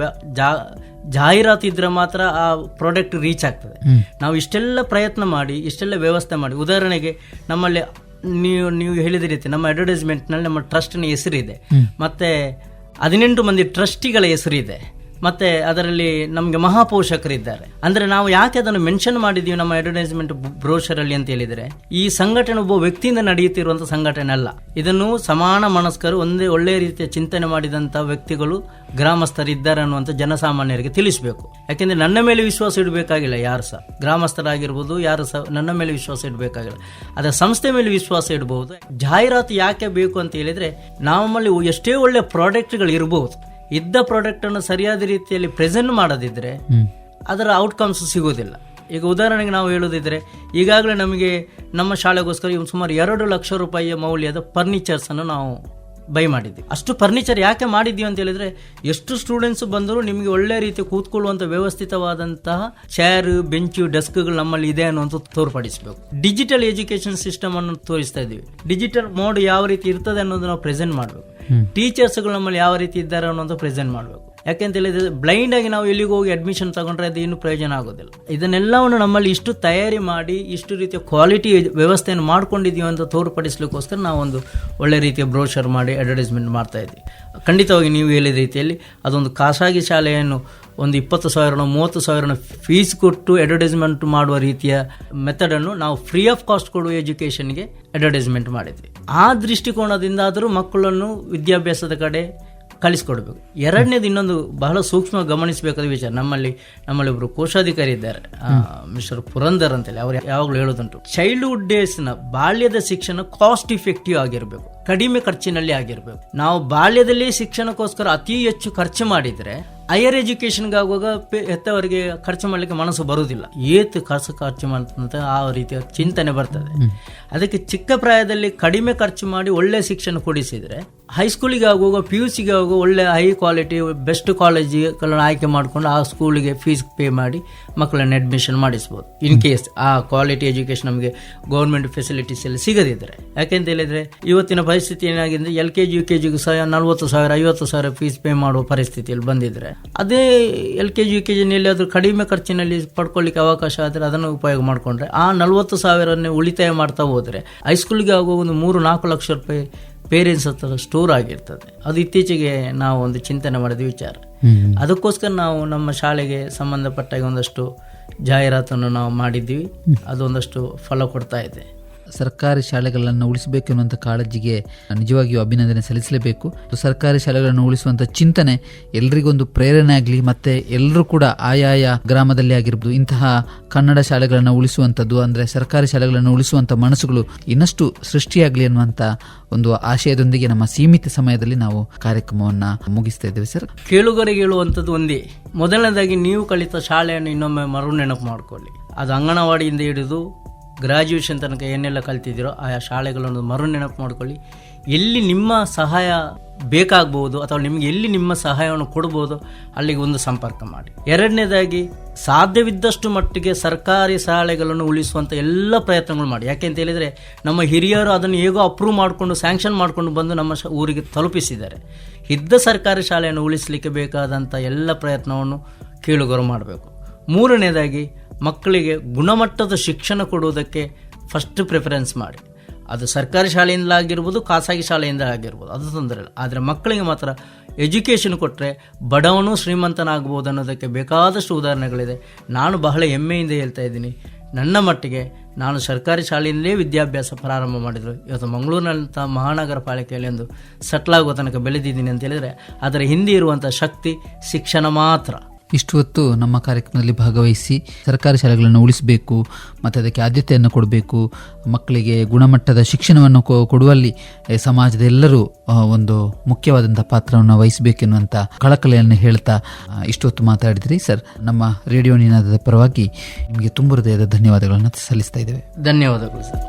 ಜಾಹೀರಾತು ಇದ್ರೆ ಮಾತ್ರ ಆ ಪ್ರಾಡಕ್ಟ್ ರೀಚ್ ಆಗ್ತದೆ. ನಾವು ಇಷ್ಟೆಲ್ಲ ಪ್ರಯತ್ನ ಮಾಡಿ, ಇಷ್ಟೆಲ್ಲ ವ್ಯವಸ್ಥೆ ಮಾಡಿ, ಉದಾಹರಣೆಗೆ ನಮ್ಮಲ್ಲಿ ನೀವು ಹೇಳಿದ ರೀತಿ ನಮ್ಮ ಅಡ್ವರ್ಟೈಸ್ಮೆಂಟ್ ನಲ್ಲಿ ನಮ್ಮ ಟ್ರಸ್ಟ್ನ ಹೆಸರಿದೆ, ಮತ್ತೆ 18 ಮಂದಿ ಟ್ರಸ್ಟಿಗಳ ಹೆಸರಿದೆ, ಮತ್ತೆ ಅದರಲ್ಲಿ ನಮಗೆ ಮಹಾಪೋಷಕರಿದ್ದಾರೆ. ಅಂದ್ರೆ ನಾವು ಯಾಕೆ ಅದನ್ನು ಮೆನ್ಷನ್ ಮಾಡಿದೀವಿ ನಮ್ಮ ಅಡ್ವರ್ಟೈಸ್ಮೆಂಟ್ ಬ್ರೋಷರ್ ಅಲ್ಲಿ ಅಂತ ಹೇಳಿದ್ರೆ, ಈ ಸಂಘಟನೆ ಒಬ್ಬ ವ್ಯಕ್ತಿಯಿಂದ ನಡೆಯುತ್ತಿರುವಂತಹ ಸಂಘಟನೆ ಅಲ್ಲ. ಇದನ್ನು ಸಮಾನ ಮನಸ್ಕರು, ಒಂದೇ ಒಳ್ಳೆಯ ರೀತಿಯ ಚಿಂತನೆ ಮಾಡಿದಂತ ವ್ಯಕ್ತಿಗಳು ಗ್ರಾಮಸ್ಥರಿದ್ದಾರೆ ಅನ್ನುವಂಥ ಜನಸಾಮಾನ್ಯರಿಗೆ ತಿಳಿಸಬೇಕು. ಯಾಕೆಂದ್ರೆ ನನ್ನ ಮೇಲೆ ವಿಶ್ವಾಸ ಇಡಬೇಕಾಗಿಲ್ಲ ಯಾರು ಸಹ, ಗ್ರಾಮಸ್ಥರಾಗಿರ್ಬೋದು ಯಾರು ಸಹ ನನ್ನ ಮೇಲೆ ವಿಶ್ವಾಸ ಇಡಬೇಕಾಗಿಲ್ಲ, ಅದರ ಸಂಸ್ಥೆ ಮೇಲೆ ವಿಶ್ವಾಸ ಇಡಬಹುದು. ಜಾಹೀರಾತು ಯಾಕೆ ಬೇಕು ಅಂತ ಹೇಳಿದ್ರೆ, ನಮ್ಮಲ್ಲಿ ಎಷ್ಟೇ ಒಳ್ಳೆ ಪ್ರಾಡಕ್ಟ್ಗಳು ಇರಬಹುದು, ಇದ್ದ ಪ್ರಾಡಕ್ಟ್ ಅನ್ನು ಸರಿಯಾದ ರೀತಿಯಲ್ಲಿ ಪ್ರೆಸೆಂಟ್ ಮಾಡದಿದ್ರೆ ಅದರ ಔಟ್ಕಮ್ಸ್ ಸಿಗೋದಿಲ್ಲ. ಈಗ ಉದಾಹರಣೆಗೆ ನಾವು ಹೇಳೋದಿದ್ರೆ, ಈಗಾಗಲೇ ನಮಗೆ ನಮ್ಮ ಶಾಲೆಗೋಸ್ಕರ ಸುಮಾರು 2 ಲಕ್ಷ ರೂಪಾಯಿಯ ಮೌಲ್ಯದ ಫರ್ನಿಚರ್ಸ್ ಅನ್ನು ನಾವು ಬೈ ಮಾಡಿದ್ವಿ. ಅಷ್ಟು ಫರ್ನಿಚರ್ ಯಾಕೆ ಮಾಡಿದ್ದೀವಿ ಅಂತ ಹೇಳಿದ್ರೆ, ಎಷ್ಟು ಸ್ಟೂಡೆಂಟ್ಸ್ ಬಂದರೂ ನಿಮಗೆ ಒಳ್ಳೆ ರೀತಿ ಕೂತ್ಕೊಳ್ಳುವಂತ ವ್ಯವಸ್ಥಿತವಾದಂತಹ ಚೇರ್, ಬೆಂಚು, ಡೆಸ್ಕ್ಗಳು ನಮ್ಮಲ್ಲಿ ಇದೆ ಅನ್ನುವಂಥ ತೋರ್ಪಡಿಸಬೇಕು. ಡಿಜಿಟಲ್ ಎಜುಕೇಶನ್ ಸಿಸ್ಟಮ್ ಅನ್ನು ತೋರಿಸ್ತಾ ಇದ್ದೀವಿ. ಡಿಜಿಟಲ್ ಮೋಡ್ ಯಾವ ರೀತಿ ಇರ್ತದೆ ಅನ್ನೋದು ನಾವು ಪ್ರೆಸೆಂಟ್ ಮಾಡಬೇಕು. ಟೀಚರ್ಸ್ಗಳು ನಮ್ಮಲ್ಲಿ ಯಾವ ರೀತಿ ಇದ್ದಾರೆ ಅನ್ನೋದು ಪ್ರೆಸೆಂಟ್ ಮಾಡಬೇಕು. ಯಾಕೆಂತ ಹೇಳಿದ್ರೆ ಬ್ಲೈಂಡ್ ಆಗಿ ನಾವು ಎಲ್ಲಿಗೆ ಹೋಗಿ ಅಡ್ಮಿಷನ್ ತಗೊಂಡ್ರೆ ಅದು ಏನು ಪ್ರಯೋಜನ ಆಗೋದಿಲ್ಲ. ಇದನ್ನೆಲ್ಲವನ್ನು ನಮ್ಮಲ್ಲಿ ಇಷ್ಟು ತಯಾರಿ ಮಾಡಿ, ಇಷ್ಟು ರೀತಿಯ ಕ್ವಾಲಿಟಿ ವ್ಯವಸ್ಥೆಯನ್ನು ಮಾಡ್ಕೊಂಡಿದೀವಿ ಅಂತ ತೋರ್ಪಡಿಸ್ಲಿಕ್ಕೋಸ್ಕರ ನಾವು ಒಂದು ಒಳ್ಳೆ ರೀತಿಯ ಬ್ರೋಷರ್ ಮಾಡಿ ಅಡ್ವರ್ಟೈಸ್ಮೆಂಟ್ ಮಾಡ್ತಾ ಇದ್ವಿ. ಖಂಡಿತವಾಗಿ ನೀವು ಹೇಳಿದ ರೀತಿಯಲ್ಲಿ ಅದೊಂದು ಖಾಸಗಿ ಶಾಲೆಯನ್ನು ಒಂದು 20,000 30,000 ಫೀಸ್ ಕೊಟ್ಟು ಅಡ್ವರ್ಟೈಸ್ಮೆಂಟ್ ಮಾಡುವ ರೀತಿಯ ಮೆಥಡ್ ಅನ್ನು ನಾವು ಫ್ರೀ ಆಫ್ ಕಾಸ್ಟ್ ಕೊಡುವ ಎಜುಕೇಶನ್ಗೆ ಅಡ್ವರ್ಟೈಸ್ಮೆಂಟ್ ಮಾಡಿದ್ವಿ. ಆ ದೃಷ್ಟಿಕೋನದಿಂದ ಆದರೂ ಮಕ್ಕಳನ್ನು ವಿದ್ಯಾಭ್ಯಾಸದ ಕಡೆ ಕಳಿಸ್ಕೊಡ್ಬೇಕು. ಎರಡನೇದು, ಇನ್ನೊಂದು ಬಹಳ ಸೂಕ್ಷ್ಮ ಗಮನಿಸಬೇಕಾದ ವಿಚಾರ, ನಮ್ಮಲ್ಲಿ ಒಬ್ರು ಕೋಶಾಧಿಕಾರಿ ಇದ್ದಾರೆ, ಮಿಸ್ಟರ್ ಪುರಂದರ್ ಅಂತೇಳಿ. ಅವರು ಯಾವಾಗಲೂ ಹೇಳೋದುಂಟು, ಚೈಲ್ಡ್ಹುಡ್ ಡೇಸ್ ನ ಬಾಲ್ಯದ ಶಿಕ್ಷಣ ಕಾಸ್ಟ್ ಇಫೆಕ್ಟಿವ್ ಆಗಿರಬೇಕು, ಕಡಿಮೆ ಖರ್ಚಿನಲ್ಲಿ ಆಗಿರಬೇಕು. ನಾವು ಬಾಲ್ಯದಲ್ಲಿ ಶಿಕ್ಷಣಕ್ಕೋಸ್ಕರ ಅತಿ ಹೆಚ್ಚು ಖರ್ಚು ಮಾಡಿದ್ರೆ ಹೈಯರ್ ಎಜುಕೇಶನ್ಗೆ ಆಗುವಾಗ ಹೆತ್ತವರಿಗೆ ಖರ್ಚು ಮಾಡಲಿಕ್ಕೆ ಮನಸ್ಸು ಬರುವುದಿಲ್ಲ. ಖರ್ಚು ಮಾಡ್ತಂತ ಆ ರೀತಿಯ ಚಿಂತನೆ ಬರ್ತದೆ. ಅದಕ್ಕೆ ಚಿಕ್ಕ ಪ್ರಾಯದಲ್ಲಿ ಕಡಿಮೆ ಖರ್ಚು ಮಾಡಿ ಒಳ್ಳೆ ಶಿಕ್ಷಣ ಕೊಡಿಸಿದ್ರೆ ಹೈಸ್ಕೂಲಿಗೆ ಆಗುವಾಗ, PUCಗೆ ಆಗುವಾಗ ಒಳ್ಳೆ ಹೈ ಕ್ವಾಲಿಟಿ ಬೆಸ್ಟ್ ಕಾಲೇಜ್ಗಳನ್ನು ಆಯ್ಕೆ ಮಾಡಿಕೊಂಡು ಆ ಸ್ಕೂಲಿಗೆ ಫೀಸ್ ಪೇ ಮಾಡಿ ಮಕ್ಕಳನ್ನು ಅಡ್ಮಿಷನ್ ಮಾಡಿಸ್ಬೋದು. ಇನ್ ಕೇಸ್ ಆ ಕ್ವಾಲಿಟಿ ಎಜುಕೇಶನ್ ನಮಗೆ ಗೌರ್ಮೆಂಟ್ ಫೆಸಿಲಿಟೀಸ್ ಅಲ್ಲಿ ಸಿಗದಿದ್ರೆ. ಯಾಕೆಂತ ಹೇಳಿದ್ರೆ ಇವತ್ತಿನ ಪರಿಸ್ಥಿತಿ ಏನಾಗಿದೆ, LKG UKGಗೂ ಸಹ 40,000 50,000 ಫೀಸ್ ಪೇ ಮಾಡುವ ಪರಿಸ್ಥಿತಿಯಲ್ಲಿ ಬಂದಿದ್ರೆ, ಅದೇ LKG UKGನಲ್ಲಿ ಅದು ಕಡಿಮೆ ಖರ್ಚಿನಲ್ಲಿ ಪಡ್ಕೊಳ್ಳಿಕ್ಕೆ ಅವಕಾಶ ಆದರೆ ಅದನ್ನು ಉಪಯೋಗ ಮಾಡಿಕೊಂಡ್ರೆ ಆ 40,000 ಉಳಿತಾಯ ಮಾಡ್ತಾ ಹೋದ್ರೆ ಹೈಸ್ಕೂಲ್ಗೆ ಆಗುವ ಒಂದು 3-4 ಲಕ್ಷ ರೂಪಾಯಿ ಪೇರೆಂಟ್ಸ್ ಹತ್ರ ಸ್ಟೋರ್ ಆಗಿರ್ತದೆ. ಅದು ಇತ್ತೀಚೆಗೆ ನಾವು ಒಂದು ಚಿಂತನೆ ಮಾಡಿದ ವಿಚಾರ. ಅದಕ್ಕೋಸ್ಕರ ನಾವು ನಮ್ಮ ಶಾಲೆಗೆ ಸಂಬಂಧಪಟ್ಟಾಗ ಒಂದಷ್ಟು ಜಾಹೀರಾತನ್ನು ನಾವು ಮಾಡಿದ್ದೀವಿ. ಅದೊಂದಷ್ಟು ಫಲ ಕೊಡ್ತಾ ಇದೆ. ಸರ್ಕಾರಿ ಶಾಲೆಗಳನ್ನು ಉಳಿಸಬೇಕು ಎನ್ನುವಂಥ ಕಾಳಜಿಗೆ ನಿಜವಾಗಿಯೂ ಅಭಿನಂದನೆ ಸಲ್ಲಿಸಲೇಬೇಕು. ಸರ್ಕಾರಿ ಶಾಲೆಗಳನ್ನು ಉಳಿಸುವಂಥ ಚಿಂತನೆ ಎಲ್ರಿಗೊಂದು ಪ್ರೇರಣೆ ಆಗಲಿ, ಮತ್ತೆ ಎಲ್ಲರೂ ಕೂಡ ಆಯಾಯ ಗ್ರಾಮದಲ್ಲಿ ಆಗಿರ್ಬೋದು ಇಂತಹ ಕನ್ನಡ ಶಾಲೆಗಳನ್ನು ಉಳಿಸುವಂಥದ್ದು, ಅಂದರೆ ಸರ್ಕಾರಿ ಶಾಲೆಗಳನ್ನು ಉಳಿಸುವಂಥ ಮನಸ್ಸುಗಳು ಇನ್ನಷ್ಟು ಸೃಷ್ಟಿಯಾಗಲಿ ಅನ್ನುವಂಥ ಒಂದು ಆಶಯದೊಂದಿಗೆ ನಮ್ಮ ಸೀಮಿತ ಸಮಯದಲ್ಲಿ ನಾವು ಕಾರ್ಯಕ್ರಮವನ್ನು ಮುಗಿಸ್ತಾ ಇದ್ದೇವೆ. ಸರ್, ಕೇಳುಗರಿಗೆ ಹೇಳುವಂಥದ್ದು ಒಂದೇ, ಮೊದಲನೇದಾಗಿ ನೀವು ಕಲಿತ ಶಾಲೆಯನ್ನು ಇನ್ನೊಮ್ಮೆ ಮರು ನೆನಪು ಮಾಡಿಕೊಳ್ಳಿ. ಅದು ಅಂಗನವಾಡಿಯಿಂದ ಹಿಡಿದು ಗ್ರಾಜ್ಯುಯೇಷನ್ ತನಕ ಏನೆಲ್ಲ ಕಲ್ತಿದ್ದೀರೋ ಆಯಾ ಶಾಲೆಗಳನ್ನು ಮರು ನೆನಪು ಮಾಡ್ಕೊಳ್ಳಿ. ಎಲ್ಲಿ ನಿಮ್ಮ ಸಹಾಯ ಬೇಕಾಗಬಹುದು ಅಥವಾ ನಿಮಗೆ ಎಲ್ಲಿ ನಿಮ್ಮ ಸಹಾಯವನ್ನು ಕೊಡ್ಬೋದು ಅಲ್ಲಿಗೆ ಒಂದು ಸಂಪರ್ಕ ಮಾಡಿ. ಎರಡನೇದಾಗಿ, ಸಾಧ್ಯವಿದ್ದಷ್ಟು ಮಟ್ಟಿಗೆ ಸರ್ಕಾರಿ ಶಾಲೆಗಳನ್ನು ಉಳಿಸುವಂಥ ಎಲ್ಲ ಪ್ರಯತ್ನಗಳು ಮಾಡಿ. ಯಾಕೆಂತ ಹೇಳಿದರೆ ನಮ್ಮ ಹಿರಿಯರು ಅದನ್ನು ಹೇಗೋ ಅಪ್ರೂವ್ ಮಾಡಿಕೊಂಡು ಸ್ಯಾಂಕ್ಷನ್ ಮಾಡಿಕೊಂಡು ಬಂದು ನಮ್ಮ ಊರಿಗೆ ತಲುಪಿಸಿದ್ದಾರೆ. ಇದ್ದ ಸರ್ಕಾರಿ ಶಾಲೆಯನ್ನು ಉಳಿಸಲಿಕ್ಕೆ ಬೇಕಾದಂಥ ಎಲ್ಲ ಪ್ರಯತ್ನವನ್ನು ಕೇಳುಗರು ಮಾಡಬೇಕು. ಮೂರನೇದಾಗಿ, ಮಕ್ಕಳಿಗೆ ಗುಣಮಟ್ಟದ ಶಿಕ್ಷಣ ಕೊಡುವುದಕ್ಕೆ ಫಸ್ಟ್ ಪ್ರಿಫರೆನ್ಸ್ ಮಾಡಿ. ಅದು ಸರ್ಕಾರಿ ಶಾಲೆಯಿಂದ ಆಗಿರ್ಬೋದು, ಖಾಸಗಿ ಶಾಲೆಯಿಂದ ಆಗಿರ್ಬೋದು, ಅದು ತೊಂದರೆ ಇಲ್ಲ. ಆದರೆ ಮಕ್ಕಳಿಗೆ ಮಾತ್ರ ಎಜುಕೇಷನ್ ಕೊಟ್ಟರೆ ಬಡವನು ಶ್ರೀಮಂತನಾಗ್ಬೋದು ಅನ್ನೋದಕ್ಕೆ ಬೇಕಾದಷ್ಟು ಉದಾಹರಣೆಗಳಿದೆ. ನಾನು ಬಹಳ ಹೆಮ್ಮೆಯಿಂದ ಹೇಳ್ತಾ ಇದ್ದೀನಿ, ನನ್ನ ಮಟ್ಟಿಗೆ ನಾನು ಸರ್ಕಾರಿ ಶಾಲೆಯಲ್ಲೇ ವಿದ್ಯಾಭ್ಯಾಸ ಪ್ರಾರಂಭ ಮಾಡಿದರು. ಇವತ್ತು ಮಂಗಳೂರಿನಂಥ ಮಹಾನಗರ ಪಾಲಿಕೆಯಲ್ಲಿ ಒಂದು ಸೆಟ್ಲಾಗುವ ತನಕ ಬೆಳೆದಿದ್ದೀನಿ ಅಂತ ಹೇಳಿದರೆ ಅದರ ಹಿಂದೆ ಇರುವಂಥ ಶಕ್ತಿ ಶಿಕ್ಷಣ ಮಾತ್ರ. ಇಷ್ಟು ಹೊತ್ತು ನಮ್ಮ ಕಾರ್ಯಕ್ರಮದಲ್ಲಿ ಭಾಗವಹಿಸಿ ಸರ್ಕಾರಿ ಶಾಲೆಗಳನ್ನು ಉಳಿಸಬೇಕು ಮತ್ತು ಅದಕ್ಕೆ ಆದ್ಯತೆಯನ್ನು ಕೊಡಬೇಕು, ಮಕ್ಕಳಿಗೆ ಗುಣಮಟ್ಟದ ಶಿಕ್ಷಣವನ್ನು ಕೊಡುವಲ್ಲಿ ಸಮಾಜದ ಎಲ್ಲರೂ ಒಂದು ಮುಖ್ಯವಾದಂಥ ಪಾತ್ರವನ್ನು ವಹಿಸಬೇಕೆನ್ನುವಂಥ ಕಳಕಳಿಯನ್ನು ಹೇಳ್ತಾ ಇಷ್ಟು ಹೊತ್ತು ಮಾತಾಡಿದ್ರಿ ಸರ್. ನಮ್ಮ ರೇಡಿಯೋ ನಿನಾದದ ಪರವಾಗಿ ನಿಮಗೆ ತುಂಬ ಹೃದಯದ ಧನ್ಯವಾದಗಳನ್ನು ಸಲ್ಲಿಸ್ತಾ ಇದ್ದೇವೆ. ಧನ್ಯವಾದಗಳು ಸರ್.